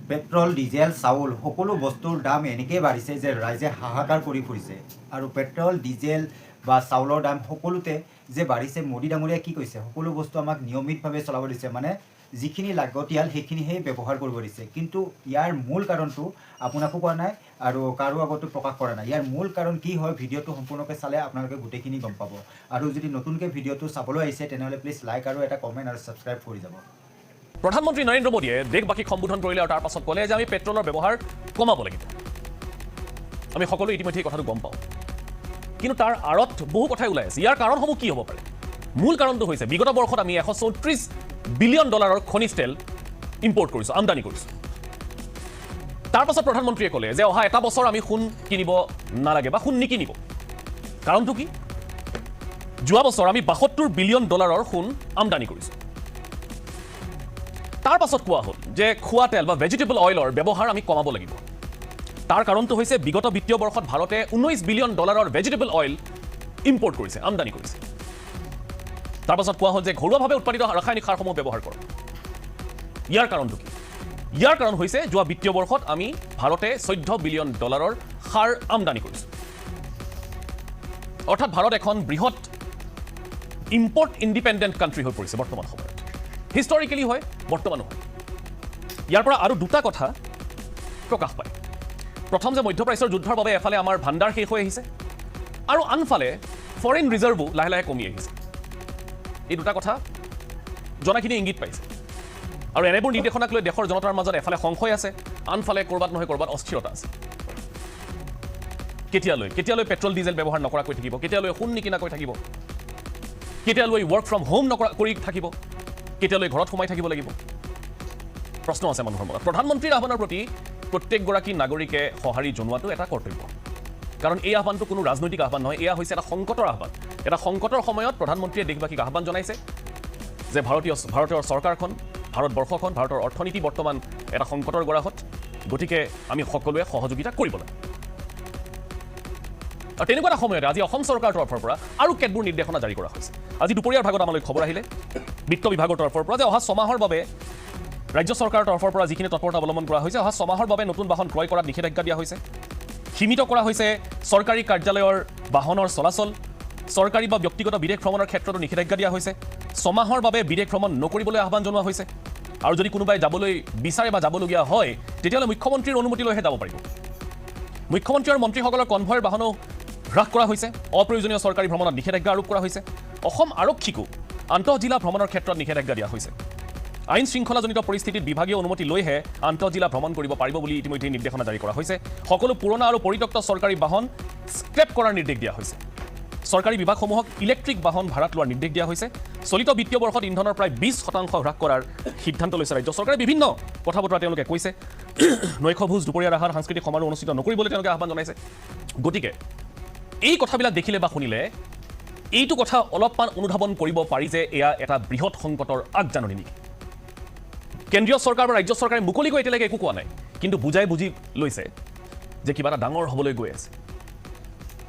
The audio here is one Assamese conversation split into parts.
পেট্ৰল ডিজেল চাউল সকলো বস্তুৰ দাম এনেকৈ বাঢ়িছে যে ৰাইজে হাহাকাৰ কৰি ফুৰিছে আৰু পেট্ৰল ডিজেল বা চাউলৰ দাম সকলোতে যে বাঢ়িছে মোদী ডাঙৰীয়াই কি কৈছে সকলো বস্তু আমাক নিয়মিতভাৱে চলাব দিছে মানে যিখিনি লাগতিয়াল সেইখিনিহে ব্যৱহাৰ কৰিব দিছে কিন্তু ইয়াৰ মূল কাৰণটো আপোনাকো কোৱা নাই আৰু কাৰো আগতো প্ৰকাশ কৰা নাই ইয়াৰ মূল কাৰণ কি হয় ভিডিঅ'টো সম্পূৰ্ণকৈ চালে আপোনালোকে গোটেইখিনি গম পাব আৰু যদি নতুনকৈ ভিডিঅ'টো চাবলৈ আহিছে তেনেহ'লে প্লিজ লাইক আৰু এটা কমেণ্ট আৰু ছাবস্ক্ৰাইব কৰি যাব প্ৰধানমন্ত্ৰী নৰেন্দ্ৰ মোদীয়ে দেশবাসীক সম্বোধন কৰিলে আৰু তাৰ পাছত ক'লে যে আমি পেট্ৰলৰ ব্যৱহাৰ কমাব লাগিব আমি সকলোৱে ইতিমধ্যে এই কথাটো গম পাওঁ কিন্তু তাৰ আঁৰত বহু কথাই ওলাই আছে ইয়াৰ কাৰণসমূহ কি হ'ব পাৰে মূল কাৰণটো হৈছে বিগত বৰ্ষত আমি 134 বিলিয়ন ডলাৰৰ খনিজ তেল ইম্পৰ্ট কৰিছোঁ আমদানি কৰিছোঁ তাৰ পাছত প্ৰধানমন্ত্ৰীয়ে ক'লে যে অহা এটা বছৰ আমি সোণ কিনিব নালাগে বা সোণ নিকিনিব কাৰণটো কি যোৱা বছৰ আমি 72 বিলিয়ন ডলাৰৰ সোণ আমদানি কৰিছোঁ তাৰ পাছত কোৱা হ'ল যে খোৱা তেল বা ভেজিটেবল অইলৰ ব্যৱহাৰ আমি কমাব লাগিব তাৰ কাৰণটো হৈছে বিগত বিত্তীয় বৰ্ষত ভাৰতে 19 বিলিয়ন ডলাৰৰ ভেজিটেবল অইল ইম্পৰ্ট কৰিছে আমদানি কৰিছে তাৰ পাছত কোৱা হ'ল যে ঘৰুৱাভাৱে উৎপাদিত ৰাসায়নিক সাৰসমূহ ব্যৱহাৰ কৰক ইয়াৰ কাৰণটো কি ইয়াৰ কাৰণ হৈছে যোৱা বিত্তীয় বৰ্ষত আমি ভাৰতে 14 বিলিয়ন ডলাৰৰ সাৰ আমদানি কৰিছোঁ অৰ্থাৎ ভাৰত এখন বৃহৎ ইম্পৰ্ট ইণ্ডিপেণ্ডেণ্ট কাণ্ট্ৰি হৈ পৰিছে বৰ্তমান সময়ত হিষ্টৰিকেলি হয় বৰ্তমানো হয় ইয়াৰ পৰা আৰু দুটা কথা প্ৰকাশ পায় প্ৰথম যে মধ্যপ্ৰাচ্যৰ যুদ্ধৰ বাবে এফালে আমাৰ ভাণ্ডাৰ শেষ হৈ আহিছে আৰু আনফালে ফৰেইন ৰিজাৰ্ভো লাহে লাহে কমি আহিছে এই দুটা কথা জনাখিনি ইংগিত পাইছে আৰু এনেবোৰ নিৰ্দেশনাক লৈ দেশৰ জনতাৰ মাজত এফালে সংশয় আছে আনফালে ক'ৰবাত নহয় ক'ৰবাত অস্থিৰতা আছে কেতিয়ালৈ পেট্ৰল ডিজেল ব্যৱহাৰ নকৰাকৈ থাকিব কেতিয়ালৈ সোণ নিকিনাকৈ থাকিব কেতিয়ালৈ ৱৰ্ক ফ্ৰম হোম কৰি থাকিব কেতিয়ালৈ ঘৰত সোমাই থাকিব লাগিব প্ৰশ্ন আছে মানুহৰ মনত প্ৰধানমন্ত্ৰীৰ আহ্বানৰ প্ৰতি প্ৰত্যেকগৰাকী নাগৰিকে সঁহাৰি জনোৱাটো এটা কৰ্তব্য কাৰণ এই আহ্বানটো কোনো ৰাজনৈতিক আহ্বান নহয় এয়া হৈছে এটা সংকটৰ আহ্বান এটা সংকটৰ সময়ত প্ৰধানমন্ত্ৰীয়ে দেশবাসীক আহ্বান জনাইছে যে ভাৰতীয় চৰকাৰখন ভাৰতবৰ্ষখন ভাৰতৰ অৰ্থনীতি বৰ্তমান এটা সংকটৰ গৰাহত গতিকে আমি সকলোৱে সহযোগিতা কৰিব লাগে আৰু তেনেকুৱা এটা সময়তে আজি অসম চৰকাৰৰ তৰফৰ পৰা আৰু কেতবোৰ নিৰ্দেশনা জাৰি কৰা হৈছে আজি দুপৰীয়াৰ ভাগত আমালৈ খবৰ আহিলে বিত্ত বিভাগৰ তৰফৰ পৰা যে অহা ছমাহৰ বাবে ৰাজ্য চৰকাৰৰ তৰফৰ পৰা যিখিনি তৎপৰতা অৱলম্বন কৰা হৈছে অহা ছমাহৰ বাবে নতুন বাহন ক্ৰয় কৰাত নিষেধাজ্ঞা দিয়া হৈছে সীমিত কৰা হৈছে চৰকাৰী কাৰ্যালয়ৰ বাহনৰ চলাচল চৰকাৰী বা ব্যক্তিগত বিদেশ ভ্ৰমণৰ ক্ষেত্ৰতো নিষেধাজ্ঞা দিয়া হৈছে ছমাহৰ বাবে বিদেশ ভ্ৰমণ নকৰিবলৈ আহ্বান জনোৱা হৈছে আৰু যদি কোনোবাই যাবলৈ বিচাৰে বা যাবলগীয়া হয় তেতিয়াহ'লে মুখ্যমন্ত্ৰীৰ অনুমতি লৈহে যাব পাৰিব মুখ্যমন্ত্ৰী আৰু মন্ত্ৰীসকলৰ কনভয়ৰ বাহনো হ্ৰাস কৰা হৈছে অপ্ৰয়োজনীয় চৰকাৰী ভ্ৰমণত নিষেধাজ্ঞা আৰোপ কৰা হৈছে অসম আৰক্ষীকো আন্তঃজিলা ভ্ৰমণৰ ক্ষেত্ৰত নিষেধাজ্ঞা দিয়া হৈছে আইন শৃংখলাজনিত পৰিস্থিতিত বিভাগীয় অনুমতি লৈহে আন্তঃজিলা ভ্ৰমণ কৰিব পাৰিব বুলি ইতিমধ্যে নিৰ্দেশনা জাৰি কৰা হৈছে সকলো পুৰণা আৰু পৰিত্যক্ত চৰকাৰী বাহন স্ক্ৰেপ কৰাৰ নিৰ্দেশ দিয়া হৈছে চৰকাৰী বিভাগসমূহক ইলেক্ট্ৰিক বাহন ভাড়াত লোৱাৰ নিৰ্দেশ দিয়া হৈছে চলিত বিত্তীয় বৰ্ষত ইন্ধনৰ প্ৰায় 20% হ্ৰাস কৰাৰ সিদ্ধান্ত লৈছে ৰাজ্য চৰকাৰে বিভিন্ন কথা বতৰা তেওঁলোকে কৈছে নৈশভোজ দুপৰীয়াৰ আহাৰ সাংস্কৃতিক সমাৰোহ অনুষ্ঠিত নকৰিবলৈ তেওঁলোকে আহ্বান জনাইছে গতিকে এই কথাবিলাক দেখিলে বা শুনিলে এইটো কথা অলপমান অনুধাৱন কৰিব পাৰি যে এয়া এটা বৃহৎ সংকটৰ আগজাননী নেকি কেন্দ্ৰীয় চৰকাৰ বা ৰাজ্য চৰকাৰে মুকলিকৈ এতিয়ালৈকে একো কোৱা নাই কিন্তু বুজাই বুজি লৈছে যে কিবা এটা ডাঙৰ হ'বলৈ গৈ আছে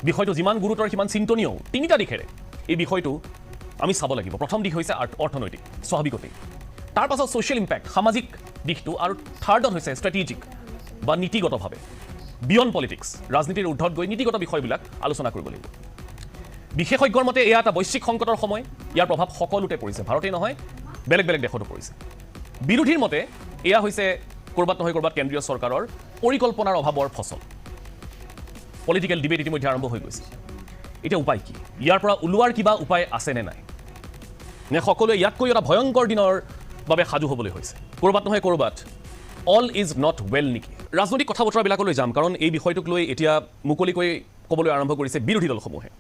বিষয়টো যিমান গুৰুতৰ সিমান চিন্তনীয় তিনিটা দিশেৰে এই বিষয়টো আমি চাব লাগিব প্ৰথম দিশ হৈছে অৰ্থনৈতিক স্বাভাৱিকতেই তাৰ পাছত ছ'চিয়েল ইম্পেক্ট সামাজিক দিশটো আৰু থাৰ্ডত হৈছে ষ্ট্ৰেটেজিক বা নীতিগতভাৱে বিয়ণ্ড পলিটিক্স ৰাজনীতিৰ ঊৰ্ধত গৈ নীতিগত বিষয়বিলাক আলোচনা কৰিব লাগিব বিশেষজ্ঞৰ মতে এয়া এটা বৈশ্বিক সংকটৰ সময় ইয়াৰ প্ৰভাৱ সকলোতে পৰিছে ভাৰতেই নহয় বেলেগ বেলেগ দেশতো পৰিছে বিৰোধীৰ মতে এয়া হৈছে ক'ৰবাত নহয় ক'ৰবাত কেন্দ্ৰীয় চৰকাৰৰ পৰিকল্পনাৰ অভাৱৰ ফচল পলিটিকেল ডিবেট ইতিমধ্যে আৰম্ভ হৈ গৈছে এতিয়া উপায় কি ইয়াৰ পৰা ওলোৱাৰ কিবা উপায় আছে নে নাই নে সকলোৱে ইয়াতকৈ এটা ভয়ংকৰ দিনৰ বাবে সাজু হ'বলৈ হৈছে ক'ৰবাত নহয় ক'ৰবাত অল ইজ নট ৱেল নেকি ৰাজনৈতিক কথা বতৰাবিলাকলৈ যাম কাৰণ এই বিষয়টোক লৈ এতিয়া মুকলিকৈ ক'বলৈ আৰম্ভ কৰিছে বিৰোধী দলসমূহে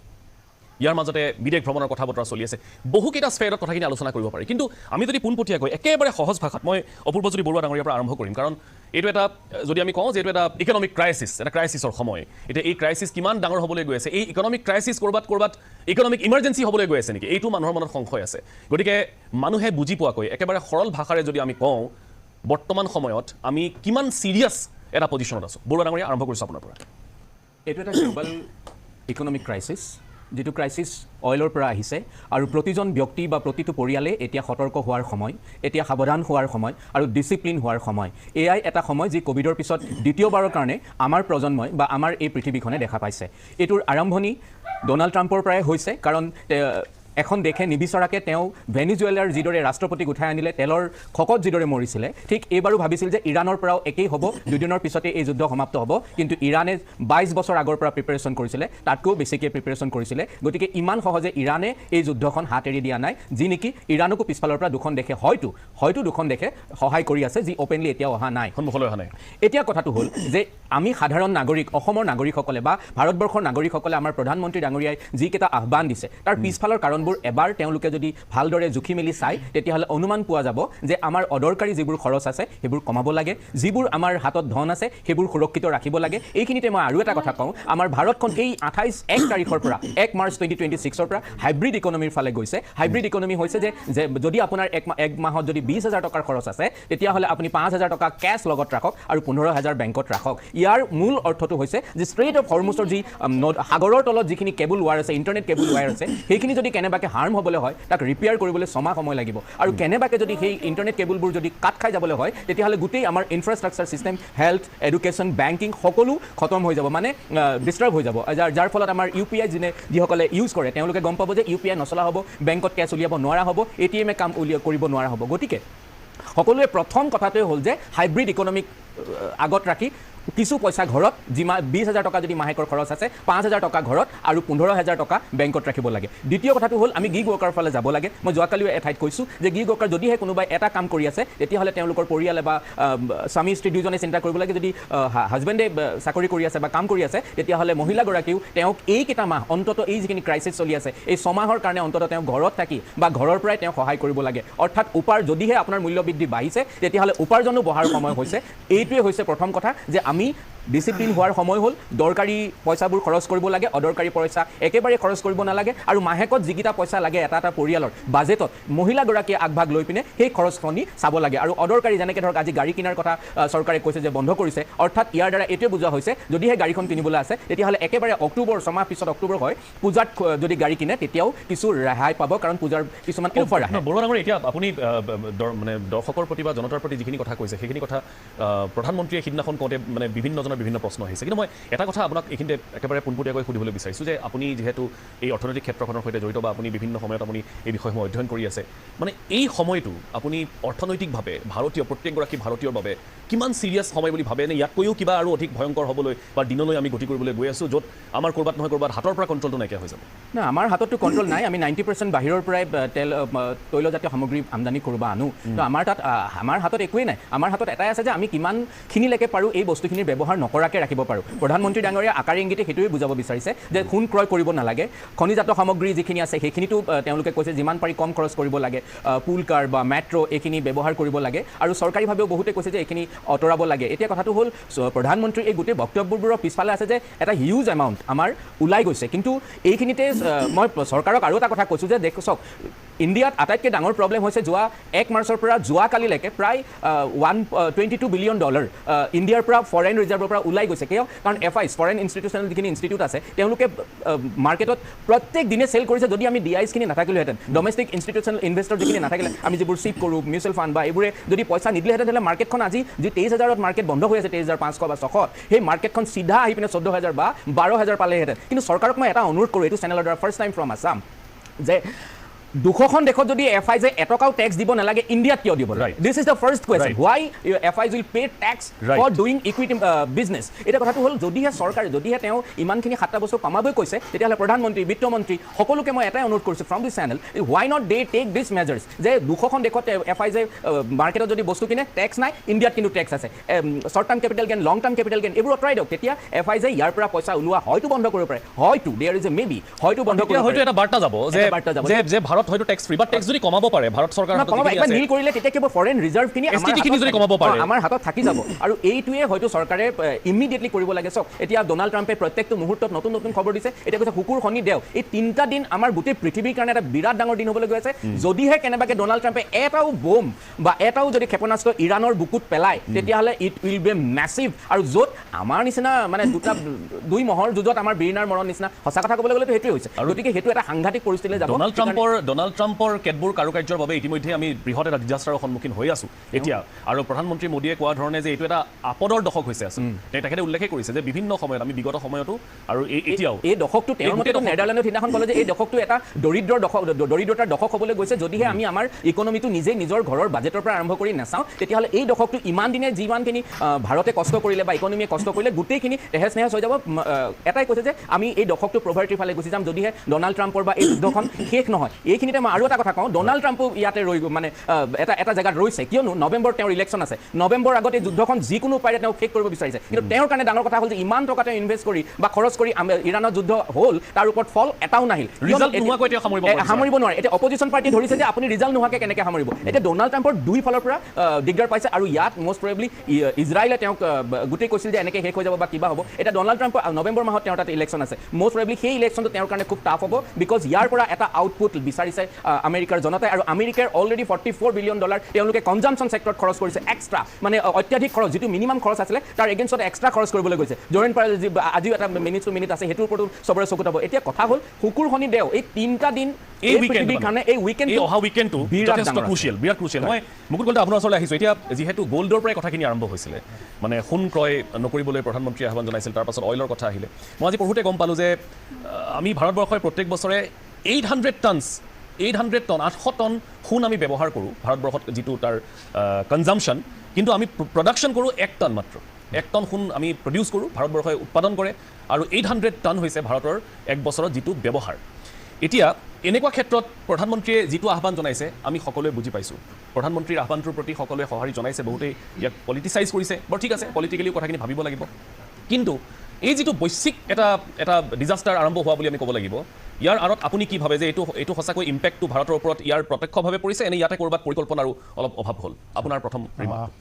ইয়াৰ মাজতে বিদেশ ভ্ৰমণৰ কথা বতৰা চলি আছে বহুকেইটা স্ফেয়াৰত কথাখিনি আলোচনা কৰিব পাৰি কিন্তু আমি যদি পোনপটীয়াকৈ একেবাৰে সহজ ভাষাত মই অপূৰ্বজ্যোতি বৰুৱা ডাঙৰীয়াৰ পৰা আৰম্ভ কৰিম কাৰণ এইটো এটা যদি আমি কওঁ যে এইটো এটা ইকনমিক ক্ৰাইচিছ এটা ক্ৰাইচিছৰ সময় এতিয়া এই ক্ৰাইচিছ কিমান ডাঙৰ হ'বলৈ গৈ আছে এই ইকনমিক ক্ৰাইচিছ ক'ৰবাত ইকনমিক ইমাৰ্জেঞ্চি হ'বলৈ গৈ আছে নেকি এইটো মানুহৰ মনত সংশয় আছে গতিকে মানুহে বুজি পোৱাকৈ একেবাৰে সৰল ভাষাৰে যদি আমি কওঁ বৰ্তমান সময়ত আমি কিমান চিৰিয়াছ এটা পজিশ্যনত আছোঁ বৰুৱা ডাঙৰীয়া আৰম্ভ কৰিছোঁ আপোনাৰ পৰা এইটো এটা গ্লোবাল ইকনমিক ক্ৰাইচিছ যিটো ক্ৰাইচিছ অইলৰ পৰা আহিছে আৰু প্ৰতিজন ব্যক্তি বা প্ৰতিটো পৰিয়ালে এতিয়া সতৰ্ক হোৱাৰ সময়, এতিয়া সাৱধান হোৱাৰ সময় আৰু ডিচিপ্লিন হোৱাৰ সময়। এয়াই এটা সময় যি ক'ভিডৰ পিছত দ্বিতীয়বাৰৰ কাৰণে আমাৰ প্ৰজন্মই বা আমাৰ এই পৃথিৱীখনে দেখা পাইছে। এইটোৰ আৰম্ভণি ডনাল্ড ট্ৰাম্পৰ পৰাই হৈছে, কাৰণ এখন দেশে নিবিচৰাকৈ তেওঁ ভেনিজুৱেলাৰ যিদৰে ৰাষ্ট্ৰপতিক উঠাই আনিলে, তেলৰ খকত যিদৰে মৰিছিলে, ঠিক এইবাৰো ভাবিছিল যে ইৰাণৰ পৰাও একেই হ'ব, দুদিনৰ পিছতে এই যুদ্ধ সমাপ্ত হ'ব। কিন্তু ইৰাণে 22 বছৰ আগৰ পৰা প্ৰিপেৰেশ্যন কৰিছিলে, তাতকৈও বেছিকৈ প্ৰিপেৰেশ্যন কৰিছিলে। গতিকে ইমান সহজে ইৰাণে এই যুদ্ধখন হাত এৰি দিয়া নাই, যি নেকি ইৰাণকো পিছফালৰ পৰা দুখন দেশে হয়তো দুখন দেশে সহায় কৰি আছে, যি অ'পেনলি এতিয়াও অহা নাই, সন্মুখলৈ অহা নাই। এতিয়া কথাটো হ'ল যে আমি সাধাৰণ নাগৰিক, অসমৰ নাগৰিকসকলে বা ভাৰতবৰ্ষৰ নাগৰিকসকলে আমাৰ প্ৰধানমন্ত্ৰী ডাঙৰীয়াই যিকেইটা আহ্বান দিছে, তাৰ পিছফালৰ কাৰণবোৰ এবাৰ তেওঁলোকে যদি ভালদৰে জুখি মেলি চায়, তেতিয়াহ'লে অনুমান পোৱা যাব যে আমাৰ অদৰকাৰী যিবোৰ খৰচ আছে সেইবোৰ কমাব লাগে, যিবোৰ আমাৰ হাতত ধন আছে সেইবোৰ সুৰক্ষিত ৰাখিব লাগে। এইখিনিতে মই আৰু এটা কথা কওঁ, আমাৰ ভাৰতখন এই 1 তাৰিখৰ পৰা 1 মাৰ্চ 2026ৰ পৰা হাইব্ৰিড ইকনমিৰ ফালে গৈছে। হাইব্ৰিড ইকনমি হৈছে যে যদি আপোনাৰ এক মাহত যদি 20,000 টকাৰ খৰচ আছে, তেতিয়াহ'লে আপুনি 5,000 টকা কেছ লগত ৰাখক আৰু 15,000 বেংকত ৰাখক। ইয়াৰ মূল অৰ্থটো হৈছে যে ষ্ট্ৰেইট অফ হৰমুজৰ যি সাগৰৰ তলত যিখিনি কেবল ৱায়াৰ আছে, ইণ্টাৰনেট কেবল ৱায়াৰ আছে, সেইখিনি যদি কেনেবাকৈ হাৰ্ম হ'বলৈ হয়, তাক ৰিপেয়াৰ কৰিবলৈ 6 মাহ সময় লাগিব। আৰু কেনেবাকৈ যদি সেই ইণ্টাৰনেট কেবলবোৰ যদি কাট খাই যাবলৈ হয়, তেতিয়াহ'লে গোটেই আমাৰ infrastructure system, health, education, banking সকলো খতম হৈ যাব, মানে ডিষ্টাৰ্ব হৈ যাব। যাৰ ফলত আমাৰ UPI যিসকলে ইউজ কৰে তেওঁলোকে গম পাব যে UPI নচলা হ'ব, বেংকত কেছ উলিয়াব নোৱাৰা হ'ব, ATM কাম কৰিব নোৱাৰা হ'ব। গতিকে সকলোৱে প্ৰথম কথাটোৱে হ'ল যে হাইব্ৰিড ইকনমিক আগত ৰাখি কিছু পইচা ঘৰত, 20,000 টকা যদি মাহেকৰ খৰচ আছে, 5,000 টকা ঘৰত আৰু 15,000 টকা বেংকত ৰাখিব লাগে। দ্বিতীয় কথাটো হ'ল আমি গিগ ৱৰ্কাৰ ফালে যাব লাগে। মই যোৱাকালিও এঠাইত কৈছোঁ যে গিগ ৱৰ্কাৰ যদিহে কোনোবাই এটা কাম কৰি আছে, তেতিয়াহ'লে তেওঁলোকৰ পৰিয়ালে বা স্বামী স্ত্ৰী দুজনে চিন্তা কৰিব লাগে। যদি হাজবেণ্ডে চাকৰি কৰি আছে বা কাম কৰি আছে, তেতিয়াহ'লে মহিলাগৰাকীও তেওঁক এইকেইটা মাহ অন্ততঃ এই যিখিনি ক্ৰাইচিছ চলি আছে, এই 6 মাহৰ কাৰণে অন্ততঃ তেওঁ ঘৰত থাকি বা ঘৰৰ পৰাই তেওঁ সহায় কৰিব লাগে। অৰ্থাৎ যদিহে আপোনাৰ মূল্যবৃদ্ধি বাঢ়িছে, তেতিয়াহ'লে উপাৰ্জনো বঢ়াৰ সময় হৈছে। এইটোৱে হৈছে প্ৰথম কথা, যে আমি ডিচিপ্লিন হোৱাৰ সময় হ'ল। দৰকাৰী পইচাবোৰ খৰচ কৰিব লাগে, অদৰকাৰী পইচা একেবাৰে খৰচ কৰিব নালাগে। আৰু মাহেকত যিকেইটা পইচা লাগে এটা পৰিয়ালৰ বাজেটত, মহিলাগৰাকীয়ে আগভাগ লৈ পিনে সেই খৰচখিনি চাব লাগে। আৰু অদৰকাৰী, যেনেকৈ ধৰক আজি গাড়ী কিনাৰ কথা চৰকাৰে কৈছে যে বন্ধ কৰিছে, অৰ্থাৎ ইয়াৰ দ্বাৰা এইটোৱে বুজোৱা হৈছে যদিহে গাড়ীখন কিনিবলৈ আছে, তেতিয়াহ'লে একেবাৰে অক্টোবৰ, 6 মাহ পিছত অক্টোবৰ হয়, পূজাত যদি গাড়ী কিনে তেতিয়াও কিছু ৰেহাই পাব, কাৰণ পূজাৰ কিছুমান অফাৰ আহে। বৰুৱা ডাঙৰীয়া, এতিয়া আপুনি মানে দৰ্শকৰ প্ৰতি বা জনতাৰ প্ৰতি যিখিনি কথা কৈছে, সেইখিনি কথা প্ৰধানমন্ত্ৰীয়ে সিদিনাখন কওঁতে মানে বিভিন্নজনৰ বিভিন্ন প্ৰশ্ন আহিছে। কিন্তু মই এটা কথা আপোনাক এইখিনিতে একেবাৰে পোনপটীয়াকৈ সুধিবলৈ বিচাৰিছোঁ যে আপুনি যিহেতু এই অৰ্থনৈতিক ক্ষেত্ৰখনৰ সৈতে জড়িত বা আপুনি বিভিন্ন সময়ত আপুনি এই বিষয়সমূহ অধ্যয়ন কৰি আছে, মানে এই সময়টো আপুনি অৰ্থনৈতিকভাৱে প্ৰত্যেকগৰাকী ভাৰতীয়ৰ বাবে কিমান ছিৰিয়াছ সময় বুলি ভাবে, নে ইয়াতকৈও কিবা আৰু অধিক ভয়ংকৰ হ'বলৈ বা দিনলৈ আমি গতি কৰিবলৈ গৈ আছোঁ, য'ত আমাৰ ক'ৰবাত নহয় ক'ৰবাত হাতৰ পৰা কণ্ট্ৰলটো নাইকিয়া হৈ যাব? না, আমাৰ হাতততো কণ্ট্ৰল নাই। আমি 90% বাহিৰৰ পৰাই তৈলজাতীয় সামগ্ৰী আমদানি কৰোঁ বা আনো। তো আমাৰ হাতত একোৱেই নাই। আমাৰ হাতত এটাই আছে যে আমি কিমানখিনিলৈকে পাৰোঁ এই বস্তুখিনিৰ ব্যৱহাৰ নকৰাকৈ ৰাখিব পাৰোঁ। প্ৰধানমন্ত্ৰী ডাঙৰীয়া আকাৰে ইংগিতে সেইটোৱে বুজাব বিচাৰিছে যে সোণ ক্ৰয় কৰিব নালাগে। খনিজাত সামগ্ৰী যিখিনি আছে সেইখিনিতো তেওঁলোকে কৈছে যিমান পাৰি কম খৰচ কৰিব লাগে। পুল কাৰ বা মেট্ৰ' এইখিনি ব্যৱহাৰ কৰিব লাগে, আৰু চৰকাৰীভাৱেও বহুতে কৈছে যে এইখিনি আঁতৰাব লাগে। এতিয়া কথাটো হ'ল প্ৰধানমন্ত্ৰীৰ এই গোটেই বক্তব্যবোৰৰ পিছফালে আছে যে এটা হিউজ এমাউণ্ট আমাৰ ওলাই গৈছে। কিন্তু এইখিনিতে মই চৰকাৰক আৰু এটা কথা কৈছোঁ যে চাওক, ইণ্ডিয়াত আটাইতকৈ ডাঙৰ প্ৰব্লেম হৈছে 1 মাৰ্চৰ পৰা যোৱাকালিলৈকে প্ৰায় $122 বিলিয়ন ইণ্ডিয়াৰ পৰা ফৰেইন ৰিজাৰ্ভৰ পৰা ওলাই গৈছে। কিয়? কাৰণ FIs, ফৰেইন ইনষ্টিটিউচনেল যিখিনি ইনষ্টিটিউট আছে, তেওঁলোকে মাৰ্কেটত প্ৰত্যেক দিনে চেল কৰিছে। যদি আমি DIsখিনি নাথাকিলোহেঁতেন, ডমেষ্টিক ইনষ্টিটিউচনেল ইনভেষ্টৰ যিখিনি নাথাকিলে, আমি যিবোৰ চিপ কৰোঁ, মিউচুৱেল ফাণ্ড বা এইবোৰে যদি পইচা নিদিলেহেঁতেন, তেতিয়াহ'লে মাৰ্কেটখন আজি যি 23,000ত মাৰ্কেট বন্ধ হৈ আছে, 23,500 বা 600, সেই মাৰ্কেটখন চিধা আহি পিনে 14,000 বা 12,000 পালেহেঁতেন। কিন্তু চৰকাৰক মই এটা অনুৰোধ কৰোঁ, এইটো চেনেলৰ দ্বাৰা ফাৰ্ষ্ট টাইম ফ্ৰম আছাম, যে 200খন দেশত যদি FIs এটকাও টেক্স দিব নালাগে, ইণ্ডিয়াত কিয় দিব? This is the first question, why FIs will pay tax for doing equity business. এতিয়া কথাটো হ'ল, যদিহে তেওঁ ইমানখিনি 7টা বছৰ কমাবই কৈছে, তেতিয়াহ'লে প্ৰধানমন্ত্ৰী, বিত্তমন্ত্ৰী সকলোকে মই এটাই অনুৰোধ কৰিছোঁ from this channel, why not they tech this measures, যে 200খন দেশত FIs মাৰ্কেটত যদি বস্তু কিনে টেক্স নাই, ইণ্ডিয়াত কিন্তু টেক্স আছে। শ্বৰ্ট টাৰ্ম কেপিটেল গেইন, লং টাৰ্ম কেপিটেল গেইন এইবোৰ আঁতৰাই দিয়ক। তেতিয়া FIs ইয়াৰ পৰা পইচা ওলোৱা হয়তো বন্ধ কৰিব পাৰে, হয়তো দেয়াৰ ইজ এ মেবি, হয়তো বন্ধ কৰিব পাৰে। হয়তো এটা বাৰ্তা যাব যে ভাৰত হয়তো টেক্স ফ্ৰী বা টেক্স যদি কমাব পাৰে ভাৰত চৰকাৰ একবাৰ নীল কৰিলে তেতিয়া কেৱল ফৰেন ৰিজাৰ্ভখিনি যদি কমাব পাৰে আমাৰ হাতত থাকি যাব আৰু এইটোৱে হয়তো চৰকাৰে ইমিডিয়েটলি কৰিব লাগে। চাওক এতিয়া ডোনাল্ড ট্ৰাম্পে প্ৰত্যেকটো মুহূৰ্তত নতুন নতুন খবৰ দিছে। এতিয়া কৈছে শুকুৰ শনি দেও এই 3টা দিন আমাৰ গোটেই পৃথিৱীৰ কাৰণে এটা বিৰাট ডাঙৰ দিন হ'বলৈ গৈ আছে। যদিহে কেনেবাকৈ ডোনাল্ড ট্ৰাম্পে এটাও বোম বা এটাও যদি ক্ষেপণাস্ত্ৰ ইৰাণৰ বুকুত পেলায় তেতিয়াহ'লে ইট উইল বি মেছিভ। আৰু য'ত আমাৰ নিচিনা মানে দুই মহৰ যুঁজত আমাৰ বীৰনাৰ মৰণৰ নিচিনা সঁচা কথা ক'বলৈ গ'লেতো সেইটোৱে হৈছে। গতিকে সেইটো এটা সাংঘাতিক পৰিস্থিতিলৈ যাব। ডোনাল্ড ট্ৰাম্পৰ কেতবোৰ কাৰুকাৰ্যৰ বাবে ইতিমধ্যে আমি বৃহৎ এটা ডিজাষ্টাৰৰ সন্মুখীন হৈ আছোঁ এতিয়া। আৰু প্ৰধানমন্ত্ৰী মোদীয়ে কোৱা ধৰণে যে এইটো এটা আপদৰ দশক হৈছে আছে, তেখেতে উল্লেখ কৰিছে যে বিভিন্ন সময়ত আমি বিগত সময়তো আৰু এতিয়াও এই দশকটো তেওঁৰ মতে নেদাৰলেণ্ডত সিদিনাখন ক'লে যে এই দশকটো এটা দৰিদ্ৰতাৰ দশক হ'বলৈ গৈছে। যদিহে আমি আমাৰ ইকনমিটো নিজে নিজৰ ঘৰৰ বাজেটৰ পৰা আৰম্ভ কৰি নাচাওঁ তেতিয়াহ'লে এই দশকটো ইমান দিনে যিমানখিনি ভাৰতে কষ্ট কৰিলে বা ইকনমিয়ে কষ্ট কৰিলে গোটেইখিনি তেহেজ নেহেজ হৈ যাব। এটাই কৈছে যে আমি এই দশকটো প্ৰভাৰ্টিৰ ফালে গুচি যাম যদিহে ডোনাল্ড ট্ৰাম্পৰ বা এই যুদ্ধখন শেষ নহয়। এইখিনিতে মই আৰু এটা কথা কওঁ, ডোনাল্ড ট্ৰাম্পো ইয়াতে ৰৈ মানে এটা জেগাত ৰৈছে, কিয়নো নৱেম্বৰ তেওঁৰ ইলেকশ্যন আছে। নৱেম্বৰ আগতে এই যুদ্ধখন যিকোনো উপায়েৰে তেওঁ শেষ কৰিব বিচাৰিছে। কিন্তু তেওঁৰ কাৰণে ডাঙৰ কথা হ'ল যে ইমান টকা তেওঁ ইনভেষ্ট কৰি বা খৰচ কৰি ইৰাণত যুদ্ধ হ'ল, তাৰ ওপৰত ফল এটাও নাহিল, সামৰিব নোৱাৰে। এতিয়া অপজিশ্যন পাৰ্টি ধৰিছে যে আপুনি ৰিজাল্ট নোহোৱাকৈ কেনেকৈ সামৰিব। এতিয়া ডোনাল্ড ট্ৰাম্পৰ দুই ফালৰ পৰা দিগদাৰ পাইছে আৰু ইয়াত মষ্ট প্ৰবেবলি ইজৰাইলে তেওঁক গোটেই কৈছিল যে এনেকৈ শেষ হৈ যাব বা কিবা হ'ব। এতিয়া ডোনাল্ড ট্ৰাম্প নৱেম্বৰ মাহত তেওঁৰ তাত ইলেকশ্যন আছে। মষ্ট প্ৰবেবলি সেই ইলেকশ্যনটো তেওঁৰ কাৰণে খুব টাফ হ'ব, বিকজ ইয়াৰ পৰা এটা আউটপুট বিচাৰিছে আমেৰিকাৰ জনতাই। আৰু আমেৰিকাৰ অলৰেডি $44 বিলিয়ন তেওঁলোকে কনজামশ্যন ছেক্টৰত খৰচ কৰিছে এক্সট্ৰা, মানে অত্যাধিক খৰচ, যিটো মিনিমাম খৰচ আছিলে তাৰ এগেইনষ্টত এক্সট্ৰা খৰচ কৰিবলৈ গৈছে। জৰেন পাৱেল আজিও এটা মিনিট টু মিনিট আছে, সেইটোৰ ওপৰতো চবৰে চকুত হ'ব। এতিয়া কথা হ'ল শুকুৰ শনি দেও এই 3টা দিন এই অহা উইকেণ্ডটো বিৰাট ক্ৰুচিয়েল। মই মুকুট কলিতা আপোনাৰ ওচৰলৈ আহিছোঁ এতিয়া, যিহেতু গ'ল্ডৰ পৰাই কথাখিনি আৰম্ভ হৈছিলে, মানে সোণ ক্ৰয় নকৰিবলৈ প্ৰধানমন্ত্ৰীয়ে আহ্বান জনাইছিল, তাৰপাছত অইলৰ কথা আহিলে। মই আজি পঢ়োঁতে গম পালোঁ যে আমি ভাৰতবৰ্ষই প্ৰত্যেক বছৰে 800 টন 800 টন সোণ আমি ব্যৱহাৰ কৰোঁ ভাৰতবৰ্ষত, যিটো তাৰ কনজামশ্যন, কিন্তু আমি প্ৰডাকশ্যন কৰোঁ 1 টন মাত্ৰ। 1 টন সোণ আমি প্ৰডিউচ কৰোঁ, ভাৰতবৰ্ষই উৎপাদন কৰে, আৰু 800 টন হৈছে ভাৰতৰ এক বছৰত যিটো ব্যৱহাৰ। এতিয়া এনেকুৱা ক্ষেত্ৰত প্ৰধানমন্ত্ৰীয়ে যিটো আহ্বান জনাইছে আমি সকলোৱে বুজি পাইছোঁ। প্ৰধানমন্ত্ৰীৰ আহ্বানটোৰ প্ৰতি সকলোৱে সঁহাৰি জনাইছে, বহুতেই ইয়াক পলিটিচাইজ কৰিছে। বৰ ঠিক আছে, পলিটিকেলিও কথাখিনি ভাবিব লাগিব। কিন্তু এই যিটো বৈশ্বিক এটা ডিজাষ্টাৰ আৰম্ভ হোৱা বুলি আমি ক'ব লাগিব, ইয়াৰ আঁৰত আপুনি কি ভাবে যে এইটো সঁচাকৈ ইম্পেক্টটো ভাৰতৰ ওপৰত ইয়াৰ প্ৰত্যক্ষভাৱে পৰিছে, এনে ইয়াতে ক'ৰবাত পৰিকল্পনাৰো অলপ অভাৱ হ'ল? আপোনাৰ প্ৰথম